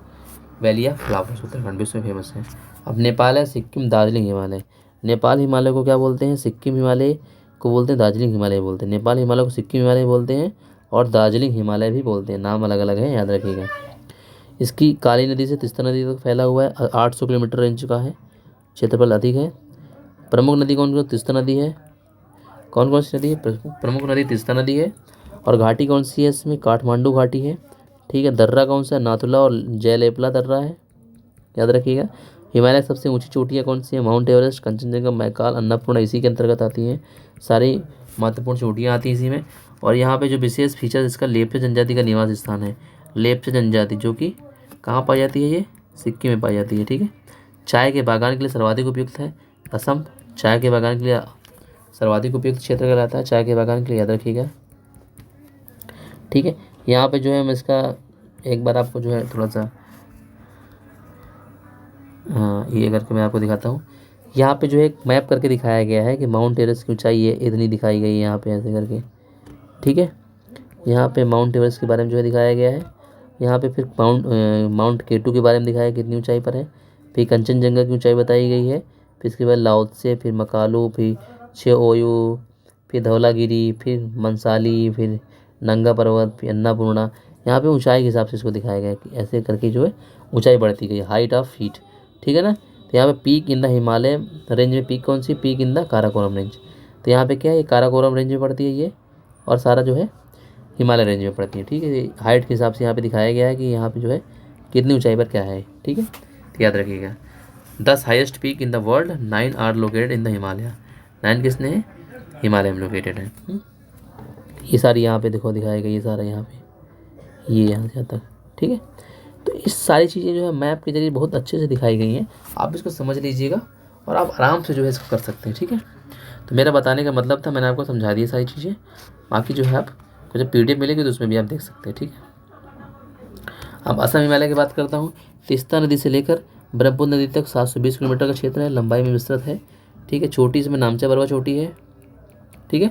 फ्लावर्स उत्तराखंड भी इसमें फेमस है। अब नेपाल है, सिक्किम, दार्जिलिंग हिमालय। नेपाल हिमालय को क्या बोलते हैं, सिक्किम हिमालय को बोलते हैं, दार्जिलिंग हिमालय बोलते हैं। नेपाल हिमालय को सिक्किम हिमालय बोलते हैं और दार्जिलिंग हिमालय भी बोलते हैं, नाम अलग अलग है, याद रखिएगा। इसकी काली नदी से तीस्ता नदी तक फैला हुआ है, 800 किलोमीटर रेंज का है, क्षेत्रफल अधिक है। प्रमुख नदी कौन कौन, तीस्ता नदी है। कौन कौन सी नदी है, प्रमुख नदी तीस्ता नदी है। और घाटी कौन सी है इसमें, काठमांडू घाटी है। ठीक है, दर्रा कौन सा है, नाथुला और जयलेपला दर्रा है, याद रखिएगा। हिमालय की सबसे ऊंची चोटियाँ कौन सी है, माउंट एवरेस्ट, कंचनजंगा, मैकाल, अन्नपूर्णा इसी के अंतर्गत आती हैं। सारी महत्वपूर्ण चोटियाँ आती हैं इसी में। और यहाँ पे जो विशेष फीचर इसका लेप्चा जनजाति का निवास स्थान है, लेप्चा जनजाति, जो कि कहाँ पाई जाती है, ये सिक्किम में पाई जाती है। ठीक है, चाय के बागान के लिए सर्वाधिक उपयुक्त है असम, चाय के बागान के लिए सर्वाधिक उपयुक्त क्षेत्र कहलाता है, चाय के बागान के लिए, याद रखिएगा। ठीक है, यहाँ पे जो है मैं इसका एक बार आपको जो है थोड़ा सा ये करके मैं आपको दिखाता हूँ। यहाँ पे जो है एक मैप करके दिखाया गया है कि माउंट एवरेस्ट की ऊंचाई है इतनी दिखाई गई है यहाँ पे, ऐसे करके। ठीक है, यहाँ पे माउंट एवरेस्ट के बारे में जो है दिखाया गया है। यहाँ पे फिर माउंट केटू के बारे में दिखाया है कितनी ऊंचाई पर है। फिर कंचनजंगा की ऊंचाई बताई गई है। फिर इसके बाद लाओत्से, फिर मकालू, फिर छेओयू, फिर धौलागिरी, फिर मंसाली, फिर नंगा पर्वत, फिर अन्नापूर्णा। यहाँ पे ऊंचाई के हिसाब से इसको दिखाया गया है कि ऐसे करके जो है ऊंचाई बढ़ती गई, हाइट ऑफ फीट। ठीक है ना, तो यहाँ पे peak in the Himalaya range में पीक कौन सी, peak in the Karakoram range. तो यहाँ पे क्या है, ये काराकोरम रेंज में पड़ती है ये, और सारा जो है हिमालय रेंज में पड़ती है। ठीक है, हाइट के हिसाब से यहाँ पे दिखाया गया है कि यहाँ पे जो है कितनी ऊंचाई पर क्या है। ठीक है, तो याद रखिएगा। 10 highest peak in the world, 9 are located in the Himalaya. 9 किसने है, हिमालय में लोकेटेड है। ये सारी यहाँ पे देखो दिखाया गया, ये सारा यहाँ पे, ये यहाँ से यहाँ तक। ठीक है, तो इस सारी चीज़ें जो है मैप के जरिए बहुत अच्छे से दिखाई गई हैं, आप इसको समझ लीजिएगा और आप आराम से जो है इसको कर सकते हैं। ठीक है, तो मेरा बताने का मतलब था, मैंने आपको समझा दिया सारी चीज़ें। बाकी जो है आपको जब PDF मिलेगी तो उसमें भी आप देख सकते हैं। ठीक है, अब असम हिमालय की बात करता हूँ। तीस्ता नदी से लेकर ब्रह्मपुत्र नदी तक 720 किलोमीटर का क्षेत्र है, लंबाई में विस्तृत है। ठीक है, छोटी इसमें नामचा बरवा चोटी है। ठीक ठीक है।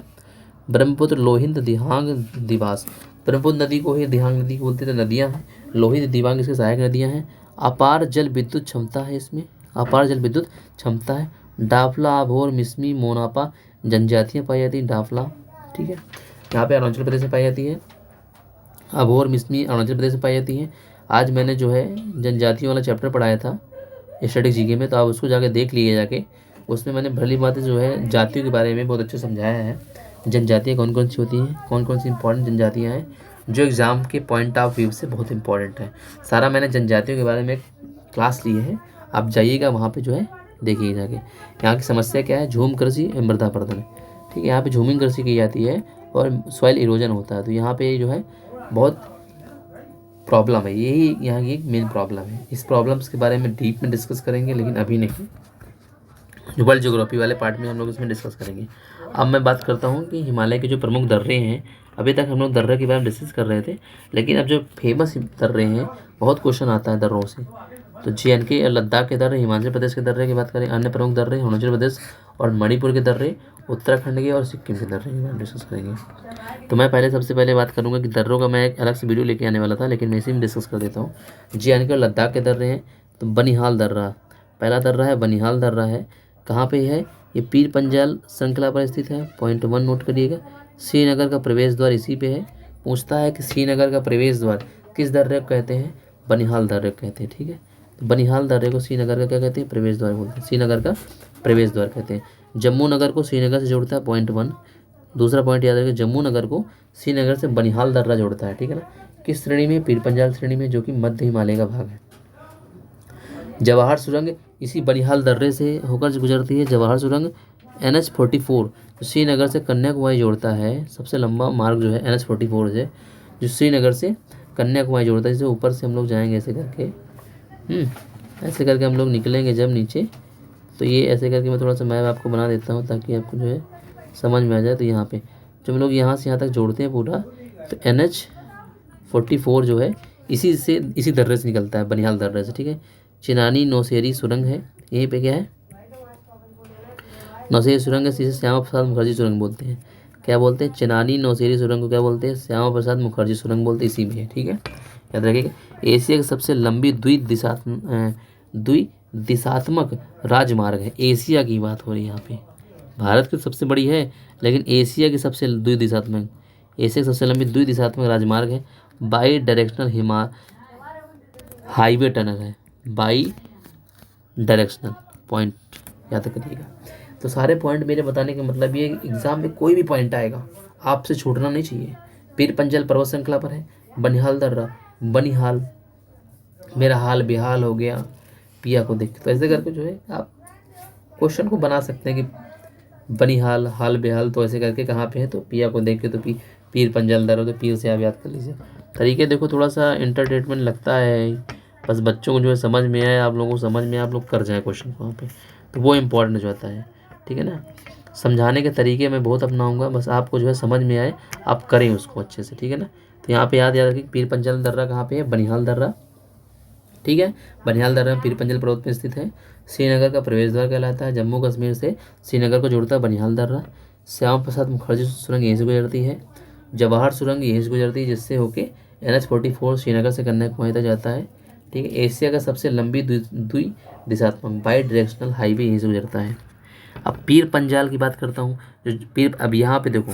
ब्रह्मपुत्र, लोहिंद, दिहांग, दिवास। ब्रह्मपुत्र नदी को ही दिहांग नदी बोलते थे, नदियाँ हैं। लोहित, दिबांग इसके सहायक नदियाँ हैं। अपार जल विद्युत क्षमता है इसमें, अपार जल विद्युत क्षमता है। डाफला, अभोर, मिसमी, मोनापा जनजातियाँ पाई जाती हैं, डाफला। ठीक है, यहाँ पे अरुणाचल प्रदेश में पाई जाती है। अभोर, मिसमी अरुणाचल प्रदेश में पाई जाती हैं। आज मैंने जो है जनजातियों वाला चैप्टर पढ़ाया था स्टैटिक जीके में, तो आप उसको जाके देख लीजिए जाके। उसमें मैंने भली बात जो है जातियों के बारे में बहुत अच्छे समझाया है। जनजातियाँ कौन कौन सी होती हैं, कौन कौन सी इंपॉर्टेंट जनजातियाँ हैं जो एग्ज़ाम के पॉइंट ऑफ व्यू से बहुत इंपॉर्टेंट है। सारा मैंने जनजातियों के बारे में क्लास ली है, आप जाइएगा वहाँ पे जो है देखिए जाके। यहाँ की समस्या क्या है, झूम कृषि, मृदा अपरदन। ठीक है, यहाँ पे झूमिंग कृषि की जाती है और सॉइल इरोजन होता है, तो यहाँ पे जो है बहुत प्रॉब्लम है, यही यहाँ की एक मेन प्रॉब्लम है। इस प्रॉब्लम्स के बारे में डीप में डिस्कस करेंगे, लेकिन अभी नहीं, वर्ल्ड ज्योग्राफी वाले पार्ट में हम लोग इसमें डिस्कस करेंगे। अब मैं बात करता हूँ कि हिमालय के जो प्रमुख दर्रे हैं। अभी तक हम लोग दर्रे के बारे में डिस्कस कर रहे थे, लेकिन अब जो फेमस दर्रे हैं, बहुत क्वेश्चन आता है दर्रों से। तो JNK और लद्दाख के दर्रे, हिमाचल प्रदेश के दर्रे की बात करें, अन्य प्रमुख दर्रे अरुणाचल प्रदेश और मणिपुर के दर्रे, उत्तराखंड के और सिक्किम के दर्रे के बारे में डिस्कस करेंगे। तो मैं सबसे पहले बात करूँगा कि दर्रों का मैं एक अलग से वीडियो लेके आने वाला था, लेकिन मैं इसी में डिस्कस कर देता हूँ। JNK और लद्दाख के दर्रे हैं, तो बनिहाल दर्रा पहला दर्रा है, बनिहाल दर्रा है। कहाँ पे है ये, पीर पंजाल श्रृंखला पर स्थित है। पॉइंट 1 नोट करिएगा। श्रीनगर का प्रवेश द्वार इसी पे है। पूछता है कि श्रीनगर का प्रवेश द्वार किस दर्रे को कहते हैं, बनिहाल दर्रे को कहते हैं। ठीक है, तो बनिहाल दर्रे को श्रीनगर का क्या कहते हैं, प्रवेश द्वार बोलते हैं, श्रीनगर का प्रवेश द्वार कहते हैं। जम्मू नगर को श्रीनगर से जोड़ता है, पॉइंट 1। दूसरा पॉइंट याद रखिए, जम्मू नगर को श्रीनगर से बनिहाल दर्रा जोड़ता है। ठीक है ना, किस श्रेणी में, पीर पंजाल श्रेणी में, जो कि मध्य हिमालय का भाग है। जवाहर सुरंग इसी बनिहाल दर्रे से होकर गुजरती है। जवाहर सुरंग NH44 जो श्रीनगर से कन्याकुमारी जोड़ता है, सबसे लंबा मार्ग जो है NH44 से, जो श्रीनगर से कन्याकुमारी जोड़ता है। जैसे ऊपर से हम लोग जाएंगे ऐसे करके, ऐसे करके हम लोग निकलेंगे जब नीचे, तो ये ऐसे करके मैं थोड़ा सा मैप आपको बना देता हूँ ताकि आपको जो है समझ में आ जाए। तो यहाँ पे जब हम लोग यहाँ से यहाँ तक जोड़ते हैं पूरा, तो NH44 जो है इसी दर्रे से निकलता है, बनिहाल दर्रे से। ठीक है, चिनानी नौशेरी सुरंग है, यहीं पे क्या है, नौशेरी सुरंग है, इसे श्यामा प्रसाद मुखर्जी सुरंग बोलते हैं। क्या बोलते हैं, चिनानी नौशेरी सुरंग को क्या बोलते हैं, श्यामा प्रसाद मुखर्जी सुरंग बोलते हैं, इसी में है। ठीक है, याद रखिएगा। एशिया की सबसे लंबी द्विदिशात्मक राजमार्ग है। एशिया की बात हो रही है यहाँ पे, भारत की सबसे बड़ी है, लेकिन एशिया की सबसे द्विदिशात्मक, एशिया की सबसे लंबी द्विदिशात्मक राजमार्ग है। बाई डायरेक्शनल हाईवे टनल है, बाई डायरेक्शनल, पॉइंट याद करिएगा। तो सारे पॉइंट मेरे बताने का मतलब ये, एग्जाम में कोई भी पॉइंट आएगा आपसे छूटना नहीं चाहिए। पीर पंजाल पर्वत श्रृंखला पर है, बनिहाल दर्रा, बनिहाल, मेरा हाल बेहाल हो गया पिया को देख, तो ऐसे करके जो है आप क्वेश्चन को बना सकते हैं कि बनिहाल, हाल बेहाल, तो ऐसे करके कहाँ पे है, तो पिया को देख के, तो पीर पंजाल दर्रा, तो पीर से आप याद कर लीजिए। तरीके देखो, थोड़ा सा इंटरटेनमेंट लगता है, बस बच्चों को जो है समझ में आए, आप लोगों को समझ में, आप लोग कर जाए क्वेश्चन वहाँ पे, तो वो इम्पोर्टेंट जो होता है। ठीक है ना, समझाने के तरीके मैं बहुत अपनाऊंगा, बस आपको जो है समझ में आए, आप करें उसको अच्छे से। ठीक है ना, तो यहाँ पे याद रखिए, पीर पंजाल दर्रा कहाँ पे है, बनिहाल दर्रा। ठीक है, बनिहाल दर्रा पीर पंजाल पर्वत में स्थित है। श्रीनगर का प्रवेश द्वार कहलाता है। जम्मू कश्मीर से श्रीनगर को जोड़ता है बनिहाल दर्रा। श्यामा प्रसाद मुखर्जी सुरंग यहीं से गुजरती है। जवाहर सुरंग यहीं से गुजरती है, जिससे होके NH44 श्रीनगर से कन्याकुमारी तक जाता है। ठीक है, एशिया का सबसे लंबी द्विदिशात्मक बाई डायरेक्शनल हाईवे यहीं से गुजरता है। अब पीर पंजाल की बात करता हूँ, जो पीर, अब यहाँ पे देखो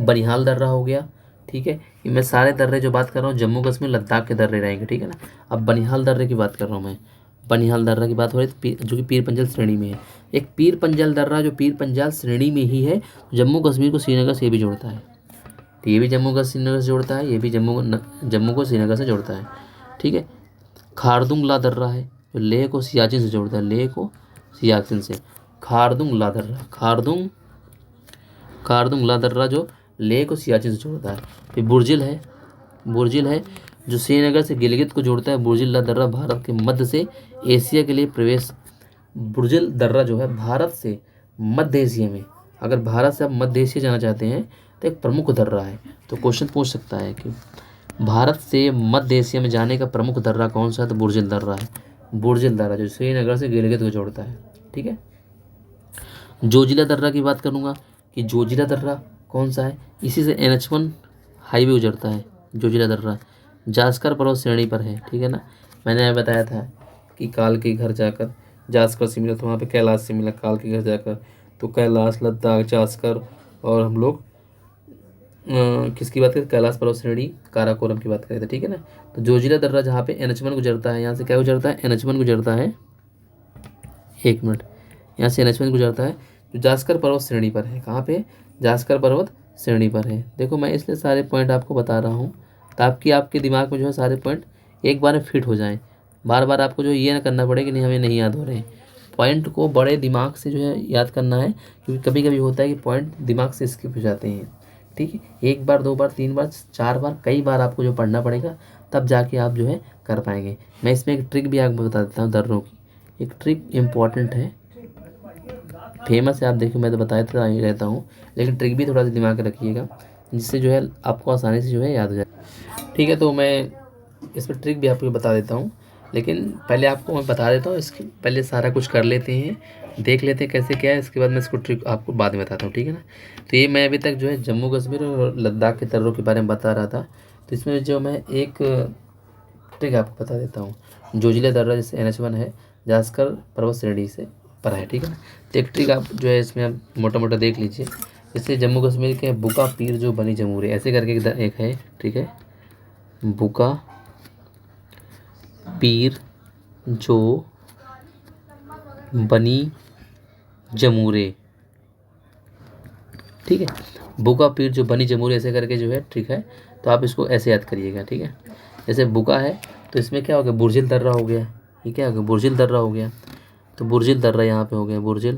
बनिहाल दर्रा हो गया। ठीक है, ये मैं सारे दर्रे जो बात कर रहा हूँ जम्मू कश्मीर लद्दाख के दर्रे रहेंगे। ठीक है ना, अब बनिहाल दर्रे की बात कर रहा हूँ मैं, बनिहाल दर्रा की बात हो रही है, जो कि पीर पंजाल श्रेणी में है। एक पीर पंजाल दर्रा जो पीर पंजाल श्रेणी में ही है, जम्मू कश्मीर को श्रीनगर से भी जोड़ता है। तो ये भी जम्मू का श्रीनगर से जोड़ता है, ये भी जम्मू को श्रीनगर से जोड़ता है। ठीक है, खारदुंगला दर्रा है जो लेह को सियाचिन से जोड़ता है, लेह को सियाचिन से, खारदुंगला दर्रा, खारदुंगला दर्रा जो लेह को सियाचिन से जोड़ता है। फिर बुर्जिल है जो श्रीनगर से गिलगित को जोड़ता है। बुर्जिल दर्रा भारत के मध्य से एशिया के लिए प्रवेश, बुर्जिल दर्रा जो है भारत से मध्य एशिया में, अगर भारत से आप मध्य एशिया जाना चाहते हैं तो एक प्रमुख दर्रा है। तो क्वेश्चन पूछ सकता है कि भारत से मध्य एशिया में जाने का प्रमुख दर्रा कौन सा है, तो बुर्जिल दर्रा है। बुर्जिल दर्रा जो श्रीनगर से गिलगित को जोड़ता है। ठीक है, जोजिला दर्रा की बात करूंगा कि जोजिला दर्रा कौन सा है, इसी से NH1 हाईवे गुजरता है। जोजिला दर्रा जास्कर पर्वत श्रेणी पर है, ठीक है ना। मैंने बताया था कि काल के घर जाकर जास्कर से मिला, तो वहाँ पे कैलाश से मिला काल के घर जाकर, तो कैलाश, लद्दाख, जास्कर, और हम लोग किसकी बात करें, कैलाश पर्वत श्रेणी काराकोरम की बात करें थे, ठीक है ना। तो जोजिला दर्रा जहाँ पे NH1 गुजरता है, यहाँ से क्या गुजरता है, NH1 गुजरता है, एक मिनट, यहाँ से NH1 गुजरता है, जो जास्कर पर्वत श्रेणी पर है। कहाँ पे, जास्कर पर्वत श्रेणी पर है। देखो मैं इसलिए सारे पॉइंट आपको बता रहा हूँ ताकि आपके दिमाग में जो है सारे पॉइंट एक बार में फिट हो जाएं। बार बार आपको जो ये ना करना पड़े कि नहीं हमें नहीं याद हो रहे हैं। पॉइंट को बड़े दिमाग से जो है याद करना है, क्योंकि कभी कभी होता है कि पॉइंट दिमाग से स्किप हो जाते हैं, ठीक है। एक बार, दो बार, तीन बार, चार बार, कई बार आपको जो पढ़ना पड़ेगा, तब जाके आप जो है कर पाएंगे। मैं इसमें एक ट्रिक भी आपको बता देता हूँ दर्रों की। एक ट्रिक इम्पॉर्टेंट है, फेमस है, आप देखिए मैं तो बताता ही रहता हूँ, लेकिन ट्रिक भी थोड़ा सा दिमाग में रखिएगा, जिससे जो है आपको आसानी से जो है याद हो जाए, ठीक है। तो मैं इस पर ट्रिक भी आपको बता देता हूँ, लेकिन पहले आपको मैं बता देता हूँ, इसके पहले सारा कुछ कर लेते हैं, देख लेते हैं कैसे क्या है, इसके बाद मैं इसको ट्रिक आपको बाद में बताता हूँ, ठीक है ना। तो ये मैं अभी तक जो है जम्मू कश्मीर और लद्दाख के दर्रों के बारे में बता रहा था। तो इसमें जो मैं एक ट्रिक आपको बता देता हूँ, जोजिला दर्रा जैसे NH1 है, जास्कर पर्वत श्रेणी से पर है, ठीक है ना। तो एक ट्रिक आप जो है इसमें आप मोटा मोटा देख लीजिए। जैसे जम्मू कश्मीर के बुका पीर जो बनी जमूरे, ऐसे करके एक है, ठीक है, बुका पीर जो बनी जमूरे, ठीक है, बुका पीर जो बनी जमूरे, ऐसे करके जो है, ठीक है। तो आप इसको ऐसे याद करिएगा, ठीक है। जैसे बुका है तो इसमें क्या हो गया, बुर्जिल दर्रा हो गया, ये क्या हो गया, बुर्जिल दर्रा हो गया। तो बुर्जिल दर्रा यहाँ पे हो गया, बुर्जिल,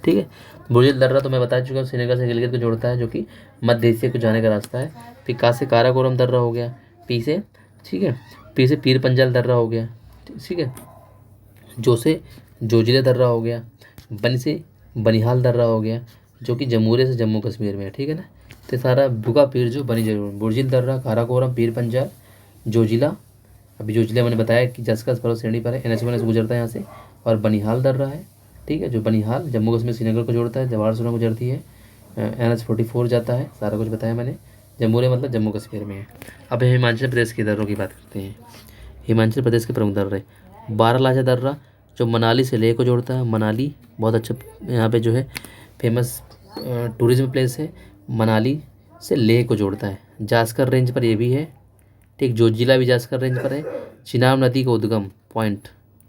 ठीक है। बुर्जिल दर्रा तो मैं बता चुका हूँ, श्रीनगर से गिलगित को जोड़ता है, जो कि मध्य एशिया को जाने का रास्ता है। फिर का से काराकोरम दर्रा हो गया, पी से, ठीक है, पी से पीर पंजाल दर्रा हो गया, ठीक है, जो से जोजिला दर्रा हो गया, बन से बनिहाल दर्रा हो गया, जो कि जमूरे से जम्मू कश्मीर में है, ठीक है ना। तो सारा बुका पीर जो बनी जरूर, बुर्जिल दर्रा, काराकोरम, पीर पंजाल, जोजिला, अभी जोजिला मैंने बताया कि जस्कस पर्वत श्रेणी पर है, NH1 से गुजरता है यहाँ से, और बनिहाल दर्रा है, ठीक है, जो बनिहाल जम्मू कश्मीर श्रीनगर को जोड़ता है, जवाहर सुरंग गुजरती है, NH44 जाता है, सारा कुछ बताया मैंने। जम्मूरे मतलब जम्मू कश्मीर में है। अब हिमाचल प्रदेश के दर्रों की बात करते हैं। हिमाचल प्रदेश के प्रमुख दर्रे, बारालाचा दर्रा जो मनाली से लेह को जोड़ता है, मनाली बहुत अच्छा यहाँ पे जो है फेमस टूरिज्म प्लेस है, मनाली से लेह को जोड़ता है। जास्कर रेंज पर ये भी है, ठीक, जोजिला भी जास्कर रेंज पर है। चिनाब नदी का उद्गम पॉइंट,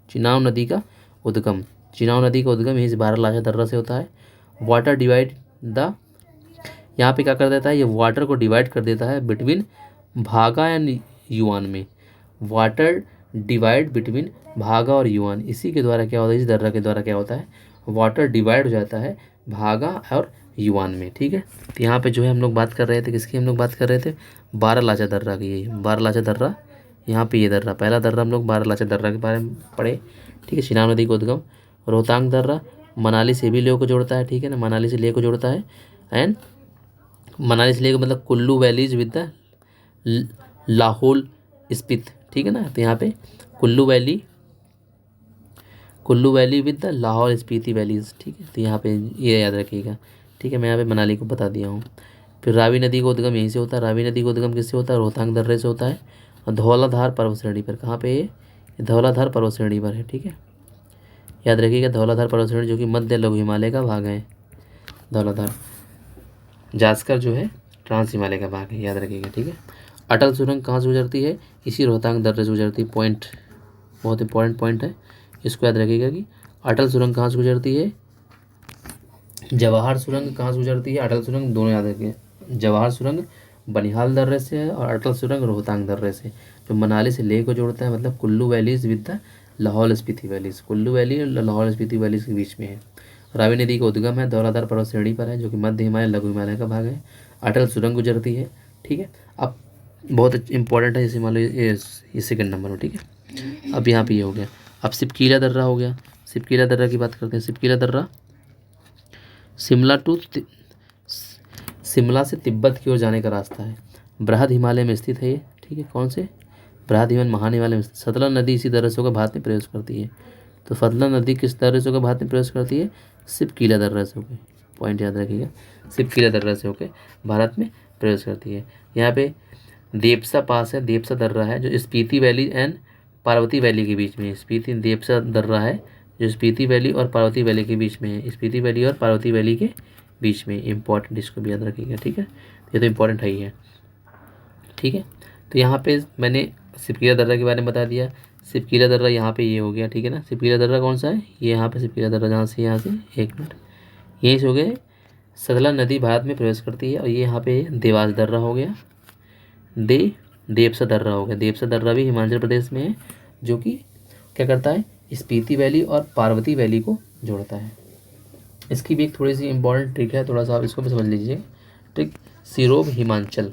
चिनाब नदी का उद्गम, चिनाब नदी का उद्गम यहीं से बारालाचा दर्रा से होता है। वाटर डिवाइड द, यहाँ पे क्या कर देता है, ये वाटर को डिवाइड कर देता है बिटवीन भागा एंड युआन में, वाटर डिवाइड बिटवीन भागा और युआन, इसी के द्वारा क्या होता है, इस दर्रा के द्वारा क्या होता है, वाटर डिवाइड हो जाता है भागा और युआन में, ठीक है। तो यहाँ पे जो है हम लोग बात कर रहे थे, किसकी हम लोग बात कर रहे थे, बारालाचा दर्रा की। ये बारालाचा दर्रा, यहाँ पे ये दर्रा, पहला दर्रा हम लोग बारालाचा दर्रा के बारे में पढ़े, ठीक है। चिनाब नदी का उद्गम। रोहतांग दर्रा मनाली से भी लेह को जोड़ता है, ठीक है ना, मनाली से लेह को जोड़ता है, एंड मनाली से लेह मतलब Kullu valleys with the Lahaul Spiti, ठीक है ना। तो यहाँ पे Kullu valley with the Lahaul Spiti valleys, ठीक है। तो यहाँ पे ये याद रखिएगा, ठीक है। मैं यहाँ पे मनाली को बता दिया हूँ। फिर रावी नदी का उद्गम यहीं से होता है, रावी नदी का उद्गम किससे होता है, रोहतांग दर्रे से होता है, और धौलाधार पर्वत श्रेणी पर, कहाँ पे ये धौलाधार पर्वत श्रेणी पर है, ठीक है। याद रखिएगा धौलाधार पर्वत श्रेणी जो कि मध्य लघु हिमालय का भाग है, धौलाधार। जास्कर जो है ट्रांस हिमालय का भाग है, याद रखिएगा, ठीक है। अटल सुरंग कहाँ से गुजरती है, इसी रोहतांग दर्रे से गुजरती है, पॉइंट बहुत इंपॉर्टेंट पॉइंट है, इसको याद रखिएगा कि अटल सुरंग कहाँ से गुजरती है, जवाहर सुरंग कहाँ से गुजरती है, अटल सुरंग दोनों याद रखिए, जवाहर सुरंग बनिहाल दर्रे से है, और अटल सुरंग रोहतांग दर्रे से, जो मनाली से लेह को जोड़ता है, मतलब Kullu valleys with the Lahaul Spiti valleys, Kullu valley और लाहौल स्पीति वैलीज के बीच में है। रावी नदी का उद्गम है, धौलाधार पर्वत श्रेणी पर है, जो कि मध्य हिमालय लघु हिमालय का भाग है। अटल सुरंग गुजरती है, ठीक है। अब बहुत इंपॉर्टेंट है इस हिमालय, ये सेकंड नंबर में, ठीक है। अब यहाँ पे ये हो गया। अब सिपकीला दर्रा हो गया, सिपकीला दर्रा की बात करते हैं। सिपकीला दर्रा शिमला से तिब्बत की ओर जाने का रास्ता है, बृहद हिमालय में स्थित है ये, ठीक है। कौन से, बृहद हिमालय, महान हिमालय में। सतलज नदी इसी दर्रे से होकर भारत में प्रवेश करती है। तो सतलज नदी किस दर्रे से होकर भारत में प्रवेश करती है, सिपकीला दर्रा से होकर, पॉइंट याद रखिएगा, सिपकीला दर्रा से होकर भारत में प्रवेश करती है। यहाँ पे देपसा पास है, देपसा दर्रा है जो Spiti valley and Parvati valley के बीच में है। स्पीति देपसा दर्रा है जो स्पीति वैली और पार्वती वैली के बीच में है, स्पीति वैली और पार्वती वैली के बीच में। इंपॉर्टेंट, इसको भी याद रखिएगा, ठीक है, ये तो इंपॉर्टेंट है ही है, ठीक है। तो यहाँ पे मैंने सिपकीला दर्रा के बारे में बता दिया। सिपकीला दर्रा यहाँ पे ये हो गया, ठीक है ना। सिपकीला दर्रा कौन सा है, ये यहाँ पे सिपकीला दर्रा, यहाँ से एक मिनट, यहीं से हो गए सतलज नदी भारत में प्रवेश करती है। और ये यहाँ पे देवास दर्रा हो गया, देपसा दर्रा हो गया। देपसा दर्रा भी हिमाचल प्रदेश में है, जो कि क्या करता है, स्पीति वैली और पार्वती वैली को जोड़ता है। इसकी भी एक थोड़ी सी इंपॉर्टेंट ट्रिक है, थोड़ा सा आप इसको भी समझ लीजिए। ट्रिक सीरोब हिमाचल,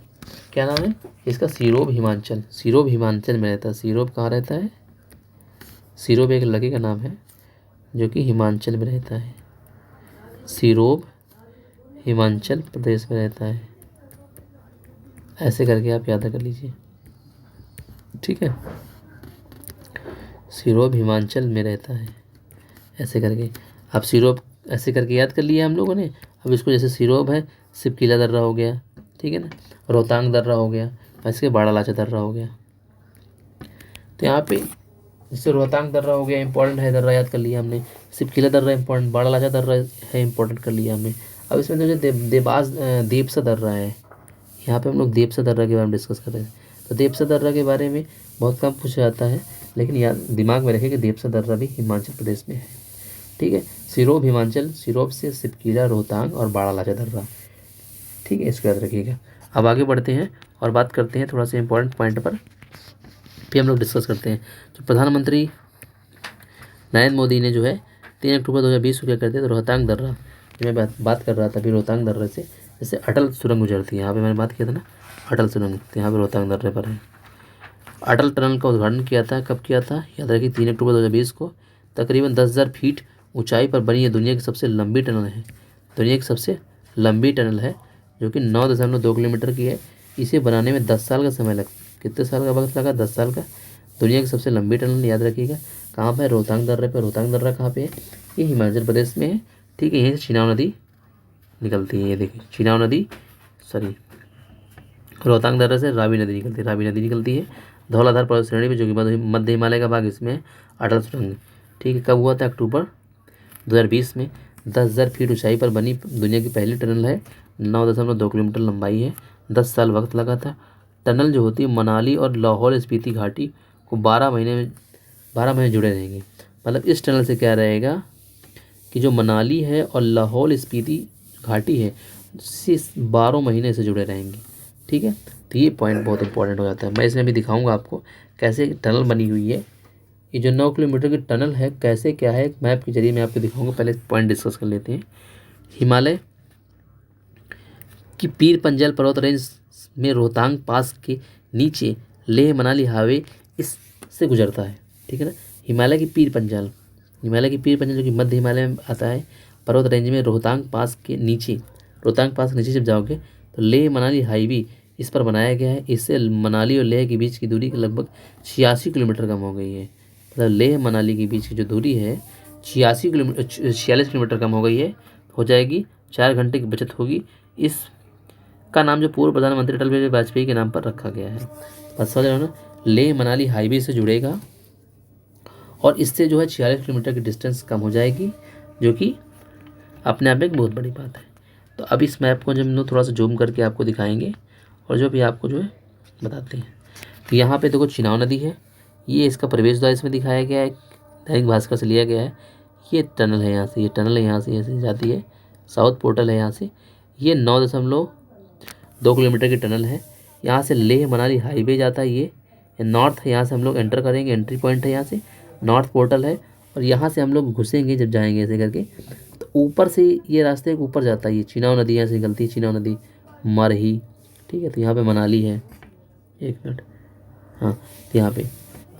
क्या नाम है इसका, सीरोब हिमाचल। सीरोब हिमाचल में रहता है। सीरोब कहाँ रहता है, सीरोब एक इलाके का नाम है जो कि हिमाचल में रहता है। सीरोब हिमाचल प्रदेश में रहता है, ऐसे करके आप याद कर लीजिए, ठीक है। सीरोब हिमाचल में रहता है, ऐसे करके आप सीरोब ऐसे करके याद कर लिया हम लोगों ने। अब इसको जैसे सीरोब है, सिपकीला दर्रा हो गया, ठीक है ना, रोहतांग दर्रा हो गया, और इसके बाड़ालाचा दर्रा हो गया। तो यहाँ पे जैसे रोहतांग दर्रा हो गया, इंपॉर्टेंट है दर्रा, याद कर लिया हमने। सिपकीला दर्रा इंपॉर्टेंट, बाड़ालाचा दर्रा है इंपॉर्टेंट, कर लिया हमने। अब इसमें जो देपसा दर्रा है, यहाँ पे हम लोग देपसा दर्रा के बारे में डिस्कस कर रहे हैं। तो देपसा दर्रा के बारे में बहुत कम पूछा जाता है, लेकिन याद दिमाग में रखें कि देपसा दर्रा भी हिमाचल प्रदेश में है, ठीक है। सिरोब हिमाचल, सिरोब से सिपकीला, रोहतांग और बाड़ालाचा दर्रा, ठीक है, इसको याद रखिएगा। अब आगे बढ़ते हैं और बात करते हैं थोड़ा सा इंपॉर्टेंट पॉइंट पर, फिर हम लोग डिस्कस करते हैं। जो प्रधानमंत्री नरेंद्र मोदी ने जो है 3 अक्टूबर 2020 को क्या करते हैं, तो रोहतांग दर्रा, मैं बात कर रहा था अभी रोहतांग दर्रे से, जैसे अटल सुरंग गुजरती है, यहाँ पे मैंने बात किया था ना अटल सुरंग, तो यहाँ पे रोहतांग दर्रे पर है। अटल टनल का उद्घाटन किया था, कब किया था, याद रखिए 3 अक्टूबर 2020 को। तकरीबन 10,000 फीट ऊंचाई पर बनी ये दुनिया की सबसे लंबी टनल है, दुनिया की सबसे लंबी टनल है, जो कि 9.2 किलोमीटर की है। इसे बनाने में 10 साल का समय लगा। कितने साल का वक्त लगा, 10 साल का। दुनिया की सबसे लंबी टनल, याद रखिएगा। कहाँ पर है, रोहतांग दर्रे पर। रोहतांग दर्रा कहाँ पे है, ये हिमाचल प्रदेश में है, ठीक है। यहीं से चिनाब नदी निकलती है, ये देखिए चिनाब नदी, सॉरी रोहतांग दर्रे से रावी नदी निकलती है, रावी नदी निकलती है धौलाधार पर्वत श्रेणी में, जो कि मध्य हिमालय का भाग इसमें है। अटल सुरंग, ठीक है, कब हुआ था, अक्टूबर 2020 में। 10,000 फीट ऊंचाई पर बनी दुनिया की पहली टनल है, 9.2 किलोमीटर लंबाई है, 10 साल वक्त लगा था। टनल जो होती है मनाली और लाहौल स्पीति घाटी को 12 महीने जुड़े रहेंगे। मतलब इस टनल से क्या रहेगा कि जो मनाली है और लाहौल स्पीति घाटी है, से 12 महीने से जुड़े रहेंगे, ठीक है। तो ये पॉइंट बहुत इंपॉर्टेंट हो जाता है। मैं इसमें भी दिखाऊंगा आपको कैसे टनल बनी हुई है। ये जो 9 किलोमीटर की टनल है, कैसे क्या है, एक मैप के जरिए मैं आपको दिखाऊंगा। पहले पॉइंट डिस्कस कर लेते हैं। हिमालय की पीर पंजल पर्वत रेंज में रोहतांग पास के नीचे लेह मनाली हाईवे इससे गुजरता है, ठीक है ना। हिमालय की पीर पंजल जो कि मध्य हिमालय में आता है, पर्वत रेंज में रोहतांग पास के नीचे जब जाओगे तो लेह मनाली हाईवे इस पर बनाया गया है। इससे मनाली और लेह के बीच की दूरी लगभग 86 किलोमीटर कम हो गई है। मतलब लेह मनाली के बीच की जो दूरी है 46 किलोमीटर कम हो गई है, हो जाएगी। 4 घंटे की बचत होगी। इसका नाम जो पूर्व प्रधानमंत्री अटल बिहारी वाजपेयी के नाम पर रखा गया है। बस समझ रहे हो ना, लेह मनाली हाईवे से जुड़ेगा और इससे जो है 46 किलोमीटर की डिस्टेंस कम हो जाएगी, जो कि अपने आप में एक बहुत बड़ी बात है। तो अब इस मैप को जब हम लोग थोड़ा सा जूम करके आपको दिखाएंगे और जो भी आपको जो है बताते हैं। तो यहाँ पे देखो चिनाब नदी है, ये इसका प्रवेश द्वार इसमें दिखाया गया है, दैनिक भास्कर से लिया गया है। ये टनल है, यहाँ से ये टनल है, यहाँ से जाती है, साउथ पोर्टल है यहाँ से। ये 9.2 किलोमीटर की टनल है। यहाँ से लेह मनाली हाईवे जाता है, ये नॉर्थ है, यहाँ से हम लोग एंटर करेंगे, एंट्री पॉइंट है यहाँ से, नॉर्थ पोर्टल है। और यहाँ से हम लोग घुसेंगे जब जाएंगे ऐसे करके, तो ऊपर से ये रास्ते के ऊपर जाता है। ये चिनाब नदी यहाँ से निकलती है, चिनाब नदी मरही, ठीक है। तो यहाँ पे मनाली है, एक मिनट, हाँ, तो यहाँ पे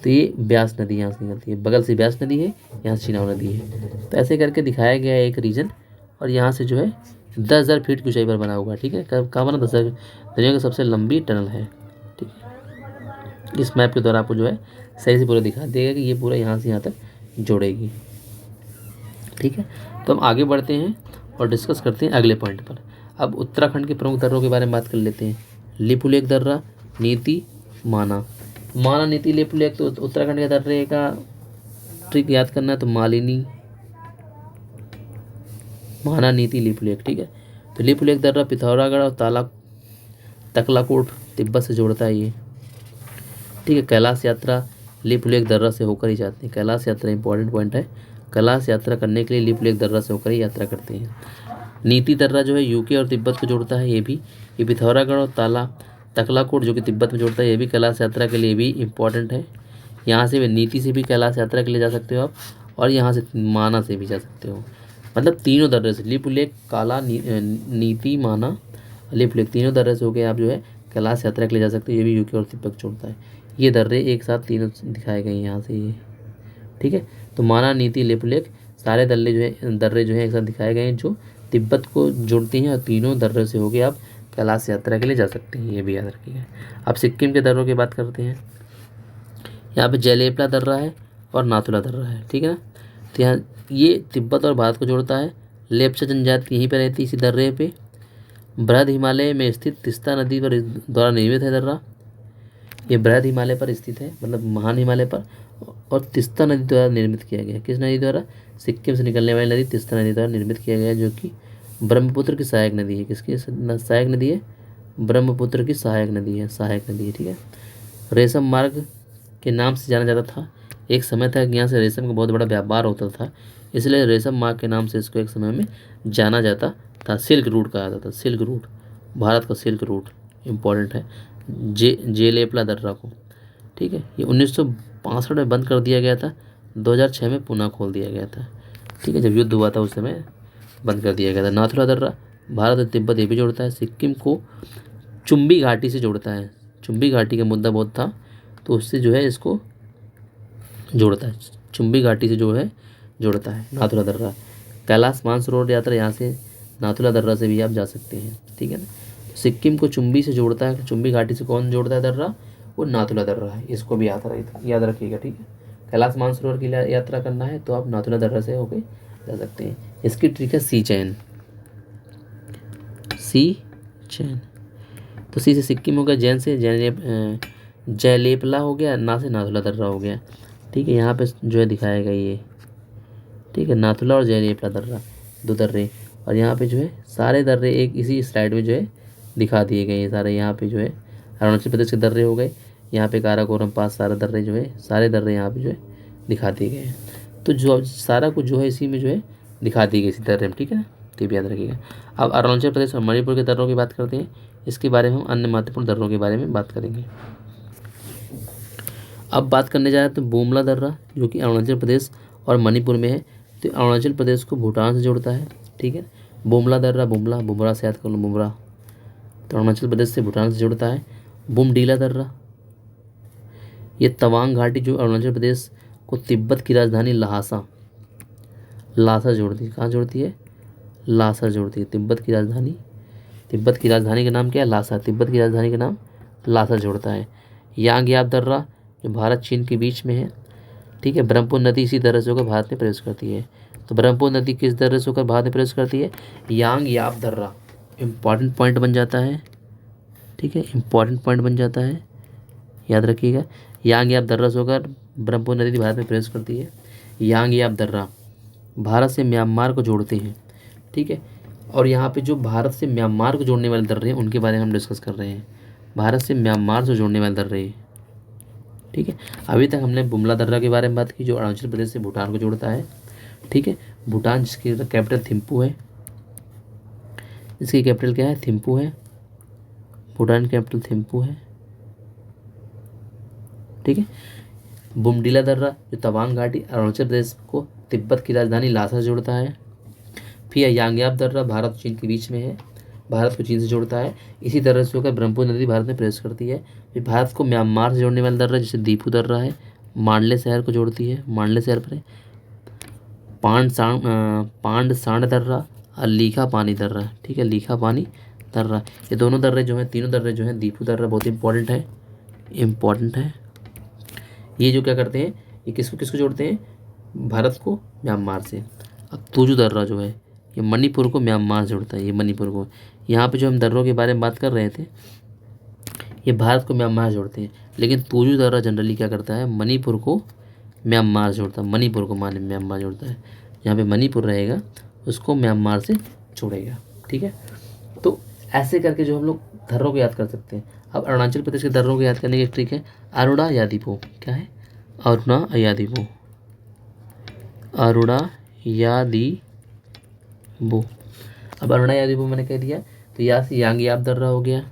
तो ये ब्यास नदी यहाँ से निकलती है, बगल से ब्यास नदी है, यहाँ से चिनाब नदी है। तो ऐसे करके दिखाया गया है एक रीजन। और यहाँ से जो है 10,000 फीट की ऊंचाई पर बना हुआ है, ठीक है। कहाँ बना, 10,000, दुनिया की सबसे लंबी टनल है, ठीक है। इस मैप के द्वारा आपको जो है सही से पूरा दिखा देगा कि ये पूरा यहाँ से यहाँ तक जोड़ेगी, ठीक है। तो हम आगे बढ़ते हैं और डिस्कस करते हैं अगले पॉइंट पर। अब उत्तराखंड के प्रमुख दर्रों के बारे में बात कर लेते हैं। लिपुलेख दर्रा, नीति, माना। माना, नीति, लिपुलेख। तो उत्तराखंड के दर्रे का ट्रिक याद करना है तो मालिनी, माना, नीति, लिपुलेख। ठीक है, तो लिपुलेख दर्रा पिथौरागढ़ और तकलाकोट तिब्बत से जोड़ता है ये। ठीक है, कैलाश यात्रा लिपुलेख दर्रा से होकर ही जाते हैं। कैलाश यात्रा इंपॉर्टेंट पॉइंट है, कैलाश यात्रा करने के लिए लिपुलेख दर्रा से होकर ही यात्रा करते हैं। नीति दर्रा जो है यूके और तिब्बत को जोड़ता है, ये पिथौरागढ़ और तकलाकोट जो कि तिब्बत में जोड़ता है, ये भी कैलाश यात्रा के लिए भी इम्पॉर्टेंट है। यहाँ से भी नीति से भी कैलाश यात्रा के लिए जा सकते हो आप, और यहाँ से माना से भी जा सकते हो। मतलब तीनों दर्रे से, लिपुलेख, नीति, माना, लिपुलेख, तीनों दर्रे से होकर आप जो है कैलाश यात्रा के लिए जा सकते हो। ये भी यूके और तिब्बत जोड़ता है। ये दर्रे एक साथ तीनों दिखाए गए हैं यहाँ से ये। ठीक है, तो माना, नीति, लिपुलेख सारे दर्रे जो है एक साथ दिखाए गए हैं जो तिब्बत को जोड़ती हैं, और तीनों दर्रे से होके आप कैलाश यात्रा के लिए जा सकते हैं, ये भी याद रखिएगा। अब सिक्किम के दर्रों की बात करते हैं। यहाँ पे जयलेपला दर्रा है और नाथुला दर्रा है। ठीक है ना, तो यहाँ ये तिब्बत और भारत को जोड़ता है। लेप्चा जनजाति यहीं पर रहती है इसी दर्रे पे। बृहद हिमालय में स्थित तिस्ता नदी पर द्वारा निर्मित है दर्रा। ये बृहद हिमालय पर स्थित है, मतलब महान हिमालय पर, और तिस्ता नदी द्वारा निर्मित किया गया है। किस नदी द्वारा? सिक्किम से निकलने वाली नदी तिस्ता नदी द्वारा निर्मित किया गया है, जो कि ब्रह्मपुत्र की सहायक नदी है। किसकी सहायक नदी है? ब्रह्मपुत्र की सहायक नदी है, सहायक नदी है। ठीक है, रेशम मार्ग के नाम से जाना जाता था। एक समय था कि यहाँ से रेशम का बहुत बड़ा व्यापार होता था, इसलिए रेशम मार्ग के नाम से इसको एक समय में जाना जाता था। सिल्क रूट कहा जाता था, सिल्क रूट, भारत का सिल्क रूट इम्पोर्टेंट है। जेलेपला दर्रा को, ठीक है, ये 1965 में बंद कर दिया गया था, 2006 में पुनः खोल दिया गया था। ठीक है, जब युद्ध हुआ था उस समय बंद कर दिया गया था। नाथुला दर्रा भारत और तिब्बत ये भी जोड़ता है। सिक्किम को चुम्बी घाटी से जोड़ता है। चुम्बी घाटी का मुद्दा बहुत था, तो उससे जो है इसको जोड़ता है, चुम्बी घाटी से जो है जोड़ता है नाथुला दर्रा। कैलाश मानसरोवर यात्रा यहाँ से नाथुला दर्रा से भी आप जा सकते हैं। ठीक है ना, सिक्किम को चुम्बी से जोड़ता है। चुम्बी घाटी से कौन जोड़ता है दर्रा? वो नाथुला दर्रा है। इसको भी याद रखिएगा। ठीक है, कैलाश मानसरोवर की यात्रा करना है तो आप नाथुला दर्रा से होके जा सकते हैं। इसकी ट्रिक है सी चैन, सी चैन। तो सी से सिक्किम हो गया, जैन से जयलेपला हो गया, ना से नाथुला दर्रा हो गया। ठीक है, यहाँ पे जो है दिखाएगा ये। ठीक है, नाथुला और जयलेपला दर्रा, दो दर्रे, और यहाँ पे जो है सारे दर्रे एक इसी स्लाइड में जो है दिखा दिए गए हैं सारे। यहाँ पे जो है अरुणाचल प्रदेश के दर्रे हो गए, यहाँ पे काराकोरम पास सारे दर्रे जो है, सारे दर्रे यहाँ पे जो है दिखा दिए गए हैं। तो जो सारा कुछ जो है इसी में जो है दिखा दी गई इसी दर्रे में। ठीक है ना, तो ये भी याद रखिएगा। अब अरुणाचल प्रदेश और मणिपुर के दर्रों की बात करते हैं। इसके बारे में हम अन्य महत्वपूर्ण दर्रों के बारे में बात करेंगे। अब बात करने जा रहे हैं तो बोमला दर्रा, जो कि अरुणाचल प्रदेश और मणिपुर में है। तो अरुणाचल प्रदेश को भूटान से जोड़ता है। ठीक है, बोमला दर्रा, बुमरा से याद कर लो, बुमरा, तो अरुणाचल प्रदेश से भूटान से जोड़ता है। बुमडीला दर्रा, ये तवांग घाटी जो अरुणाचल प्रदेश को तिब्बत की राजधानी लासा जोड़ती है। कहाँ जोड़ती है? लासा जोड़ती है, तिब्बत की राजधानी। तिब्बत की राजधानी का नाम क्या है? लासा। तिब्बत की राजधानी का नाम लासा जोड़ता है। यांगयाप दर्रा जो भारत चीन के बीच में है। ठीक है, ब्रह्मपुत्र नदी इसी दर्रे से होकर भारत में प्रवेश करती है। तो ब्रह्मपुत्र नदी किस दर्रे से होकर भारत में प्रवेश करती है? यांगयाप दर्रा। इम्पॉर्टेंट पॉइंट बन जाता है। ठीक है, इम्पॉर्टेंट पॉइंट बन जाता है, याद रखिएगा। यांगयाप दर्रा से होकर ब्रह्मपुत्र नदी भारत में प्रवेश करती है। यांगयाप दर्रा भारत से म्यांमार को जोड़ते हैं। ठीक है, और यहाँ पे जो भारत से म्यांमार को जोड़ने वाले दर्रे हैं उनके बारे में हम डिस्कस कर रहे हैं। भारत से म्यांमार से जोड़ने वाले दर्रे। ठीक है, अभी तक हमने बुमला दर्रा के बारे में बात की जो अरुणाचल प्रदेश से भूटान को जोड़ता है। ठीक है, भूटान जिसकी कैपिटल थिम्पू है। इसकी कैपिटल क्या है? थिम्पू है। भूटान की कैपिटल थिम्पू है। ठीक है, बुमडीला दर्रा जो तवांग घाटी अरुणाचल प्रदेश को तिब्बत की राजधानी लासा जोड़ता है। फिर यांगयाप दर्रा भारत चीन के बीच में है, भारत को चीन से जोड़ता है। इसी तरह से होकर ब्रह्मपुत्र नदी भारत में प्रवेश करती है। फिर भारत को म्यांमार से जोड़ने वाला दर्रा जैसे दीपू दर्रा है, मांडले शहर को जोड़ती है, मांडले शहर पर है। पांड सांड दर्रा और लीखा पानी दर्रा। ठीक है, लीखा पानी दर्रा, ये दोनों दर्रे जो हैं, तीनों दर्रे जो हैं, दीपू दर्रा बहुत इम्पोर्टेंट है। ये जो क्या करते हैं, ये किसको किसको जोड़ते हैं? भारत को म्यांमार से। अब तुजू दर्रा जो है ये मणिपुर को म्यांमार से जोड़ता है, ये मणिपुर को। यहाँ पे जो हम दर्रों के बारे में बात कर रहे थे, ये भारत को म्यांमार जोड़ते हैं, लेकिन तोजू दर्रा जनरली क्या करता है, मणिपुर को म्यांमार जोड़ता है, मणिपुर को म्यांमार जोड़ता है। यहाँ पे मणिपुर रहेगा उसको म्यांमार से जोड़ेगा, ठीक है। तो ऐसे करके जो हम लोग दर्रों को याद कर सकते हैं। अब अरुणाचल प्रदेश के दर्रों को याद करने की एक ट्रिक है, अरुणा यादीपो। क्या है, अरुणा यादीपो, अरुणा यादीपो। अब अरुणा यादीपो मैंने कह दिया, तो यहाँ से यांगयाप दर्रा हो गया,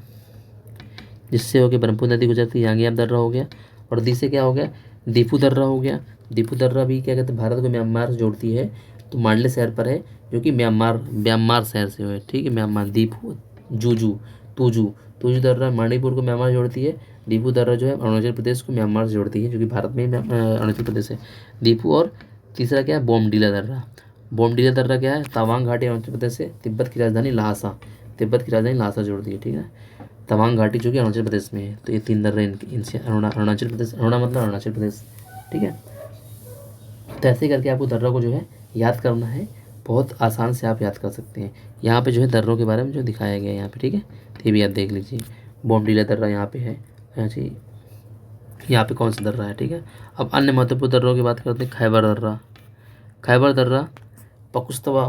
जिससे होकर ब्रह्मपुत्र नदी गुजरती है, यांगयाप दर्रा हो गया। और दी से क्या हो गया, दीपू दर्रा हो गया। दीपू दर्रा भी क्या कहते हैं, भारत को म्यांमार से जोड़ती है, तो मांडले शहर पर है, जो कि म्यांमार शहर से है, ठीक है। म्यांमार, दीपू, जूजू, तूजू, तूजू दर्रा मणिपुर को म्यांमार जोड़ती है। दीपू दर्रा जो है अरुणाचल प्रदेश को म्यांमार से जोड़ती है, जो कि भारत में अरुणाचल प्रदेश है, दीपू। और तीसरा क्या है, बोमडीला दर्रा। बोमडीला दर्रा क्या है, तवांग घाटी अरुणाचल प्रदेश से तिब्बत की राजधानी ल्हासा, तिब्बत की राजधानी ल्हासा जोड़ती है, ठीक है। तवांग घाटी जो कि अरुणाचल प्रदेश में है। तो ये 3 दर्रे इनसे अरुणाचल प्रदेश, अरुणा मतलब अरुणाचल प्रदेश, ठीक है। तो ऐसे करके आपको दर्रों को जो है याद करना है, बहुत आसान से आप याद कर सकते हैं। यहाँ पे जो है दर्रों के बारे में जो दिखाया गया है यहाँ पे, ठीक है, तो ये भी आप देख लीजिए। बोमडीला दर्रा यहाँ पे है, जी, यहाँ पे कौन सा दर्रा है, ठीक है। अब अन्य महत्वपूर्ण दर्रों की बात करते हैं, खैबर दर्रा। खैबर दर्रा पकुस्तवा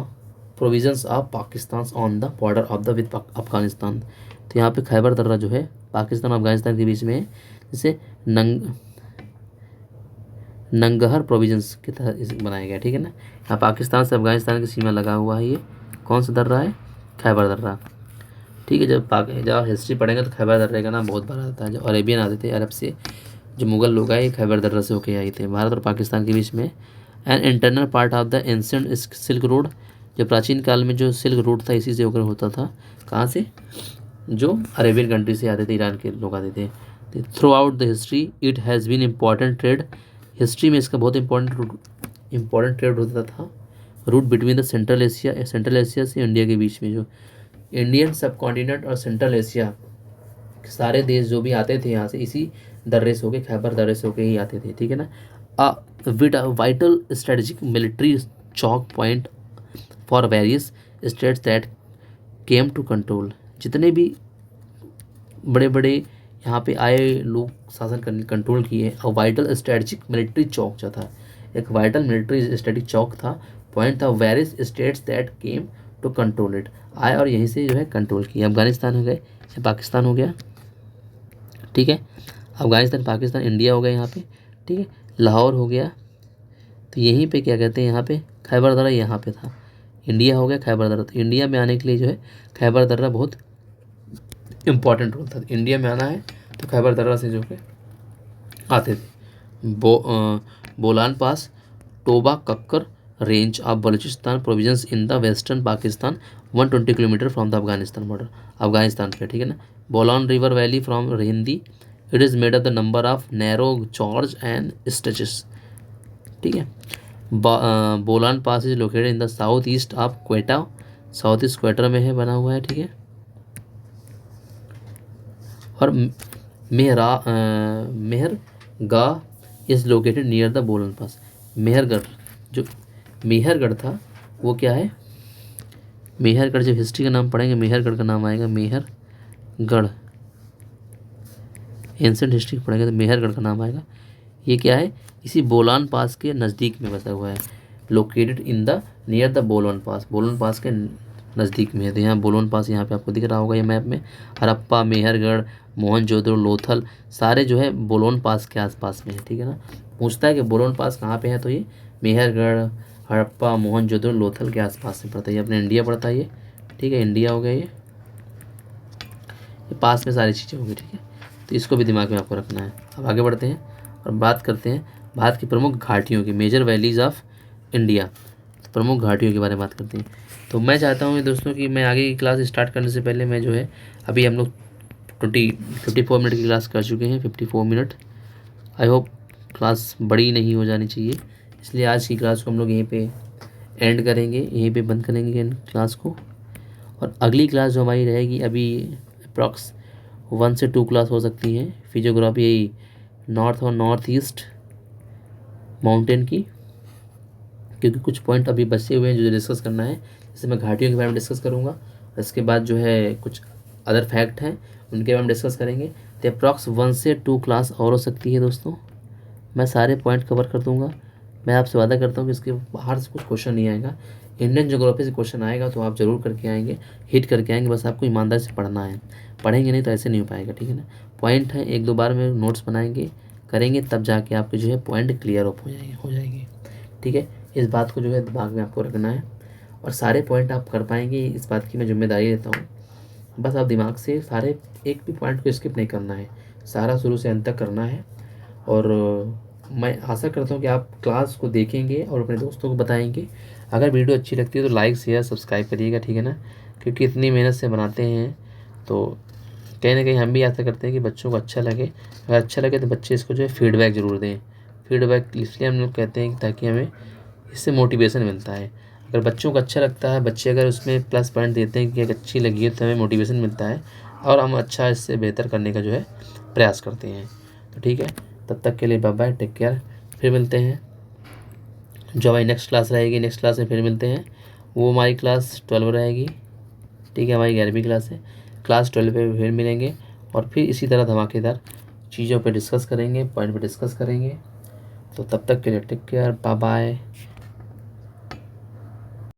provinces of Pakistan on the border of the with Afghanistan. तो यहाँ पे खैबर दर्रा जो है पाकिस्तान और अफगानिस्तान के बीच में है, जिसे नंगहर प्रोविजंस की तरह इसे बनाया गया, ठीक है ना। यहाँ पाकिस्तान से अफगानिस्तान की सीमा लगा हुआ है, ये कौन सा दर्रा है, खैबर दर्रा, ठीक है। जब हिस्ट्री पढ़ेंगे तो खैबर दर्रे का नाम बहुत बार आता है। जो अरेबियन आते थे अरब से, जो मुगल लोग आए, खैबर दर्रा से होके आए थे। भारत और पाकिस्तान के बीच में an internal part of the ancient silk road. जो प्राचीन काल में जो सिल्क रोड था, इसी से होकर होता था। कहाँ से, जो अरेबियन कंट्री से आते थे, ईरान के लोग आते थे। Throughout the history it has been important trade. History में इसका बहुत इम्पॉर्टेंट ट्रेड होता था। Route between the central Asia से इंडिया के बीच में, जो इंडियन सब कॉन्टिनेंट और सेंट्रल एशिया सारे देश जो भी आते थे यहाँ से, इसी दर्रे से होके, खैबर दर्रे से होके ही आते थे, ठीक है ना। Vital strategic military choke point for various states that came to control. जितने भी बड़े बड़े यहाँ पे आए लोग शासन करने कंट्रोल किए। और वाइटल स्ट्रेटजिक मिलिट्री चौक जो था, एक वाइटल मिलिट्री स्ट्रेटिक चौक था, पॉइंट था, various states that came to control it, आए और यहीं से जो है कंट्रोल किया। अफगानिस्तान हो गए, या पाकिस्तान हो गया, ठीक है। अफगानिस्तान, पाकिस्तान, इंडिया हो गया यहाँ पे, ठीक है। लाहौर हो गया, तो यहीं पे क्या कहते हैं, यहाँ पे खैबर दर्रा यहाँ पे था। इंडिया हो गया, खैबर दर्रा। तो इंडिया में आने के लिए जो है खैबर दर्रा बहुत इम्पॉर्टेंट रोल था। इंडिया में आना है तो खैबर दर्रा से जो है आते थे। Bolan pass, Toba Kakar range of Balochistan provinces in the western Pakistan 120 kilometre from the Afghanistan border, Afghanistan पे, ठीक है ना। Bolan river valley from Hindi, it is made of the number of narrow gorge and stretches, ठीक है। Bolan pass is located in the south east of Quetta, south east Quetta में है, बना हुआ है, ठीक है। और Mehrgarh is located near the बोलन पास। मेहरगढ़, जो मेहरगढ़ था वो क्या है, मेहरगढ़, जब हिस्ट्री का नाम पढ़ेंगे मेहरगढ़ का नाम आएगा, मेहरगढ़, एंसेंट हिस्ट्री पढ़ेंगे तो मेहरगढ़ का नाम आएगा। ये क्या है, इसी बोलान पास के नज़दीक में बसा हुआ है, located in the near the बोलन पास, बोलन पास के नज़दीक में है। तो यहाँ बोलन पास यहाँ पे आपको दिख रहा होगा ये मैप में। हड़प्पा, मेहरगढ़, मोहनजोदड़ो, लोथल सारे जो है बोलन पास के आसपास में है, ठीक है ना। पूछता है कि बोलन पास कहाँ पे है, तो ये मेहरगढ़, हड़प्पा, मोहनजोदड़ो, लोथल के आसपास में पड़ता है। ये अपने इंडिया पड़ता है ये, ठीक है, इंडिया हो गया ये पास में सारी चीज़ें होंगी, ठीक है। तो इसको भी दिमाग में आपको रखना है। अब आगे बढ़ते हैं और बात करते हैं भारत की प्रमुख घाटियों की, मेजर वैलीज ऑफ इंडिया। तो प्रमुख घाटियों के बारे में बात करते हैं। तो मैं चाहता हूँ दोस्तों कि मैं आगे की क्लास स्टार्ट करने से पहले मैं जो है, अभी हम लोग 54 मिनट की क्लास कर चुके हैं, 54 मिनट। आई होप क्लास बड़ी नहीं हो जानी चाहिए, इसलिए आज की क्लास को हम लोग यहीं पे एंड करेंगे, यहीं पे बंद करेंगे क्लास को। और अगली क्लास जो हमारी रहेगी, अभी अप्रॉक्स 1 से 2 क्लास हो सकती हैं, फिजियोग्राफी नॉर्थ और नॉर्थ ईस्ट माउंटेन की, क्योंकि कुछ पॉइंट अभी बचे हुए हैं जो डिस्कस करना है। जैसे मैं घाटियों के बारे में डिस्कस करूँगा, इसके बाद जो है कुछ अदर फैक्ट हैं उनके बारे में डिस्कस करेंगे। तो अप्रॉक्स 1 से 2 क्लास और हो सकती है दोस्तों, मैं सारे पॉइंट कवर कर दूंगा। मैं आपसे वादा करता हूँ कि इसके बाहर से कुछ क्वेश्चन नहीं आएगा। इंडियन ज्योग्राफी से क्वेश्चन आएगा तो आप ज़रूर करके आएंगे, हिट करके आएंगे। बस आपको ईमानदारी से पढ़ना है, पढ़ेंगे नहीं तो ऐसे नहीं हो पाएगा, ठीक है ना। पॉइंट है 1-2 बार में नोट्स बनाएंगे, करेंगे, तब जाके आपके जो है पॉइंट क्लियर अप हो जाएंगे, ठीक है। इस बात को जो है दिमाग में आपको रखना है, और सारे पॉइंट आप कर पाएंगे इस बात की मैं जिम्मेदारी लेता हूँ। बस आप दिमाग से सारे एक भी पॉइंट को स्किप नहीं करना है, सारा शुरू से अंत तक करना है। और मैं आशा करता हूँ कि आप क्लास को देखेंगे और अपने दोस्तों को बताएंगे। अगर वीडियो अच्छी लगती है तो लाइक शेयर सब्सक्राइब करिएगा, ठीक है ना, क्योंकि इतनी मेहनत से बनाते हैं तो कहीं ना कहीं हम भी आशा करते हैं कि बच्चों को अच्छा लगे। अगर अच्छा लगे तो बच्चे इसको जो है फीडबैक ज़रूर दें। फीडबैक इसलिए हम लोग कहते हैं कि ताकि हमें इससे मोटिवेशन मिलता है। अगर बच्चों को अच्छा लगता है, बच्चे अगर उसमें प्लस पॉइंट देते हैं कि अगर अच्छी लगी है तो हमें मोटिवेशन मिलता है और हम अच्छा इससे बेहतर करने का जो है प्रयास करते हैं। तो ठीक है, तब तक के लिए बाय बाय, टेक केयर। फिर मिलते हैं जो हमारी नेक्स्ट क्लास रहेगी, नेक्स्ट क्लास में फिर मिलते हैं। वो हमारी क्लास 12 रहेगी, ठीक है, हमारी 11वीं क्लास है। क्लास 12 पे फिर मिलेंगे और फिर इसी तरह धमाकेदार चीज़ों पे डिस्कस करेंगे, पॉइंट पे डिस्कस करेंगे। तो तब तक के लिए टेक केयर, बाय बाय।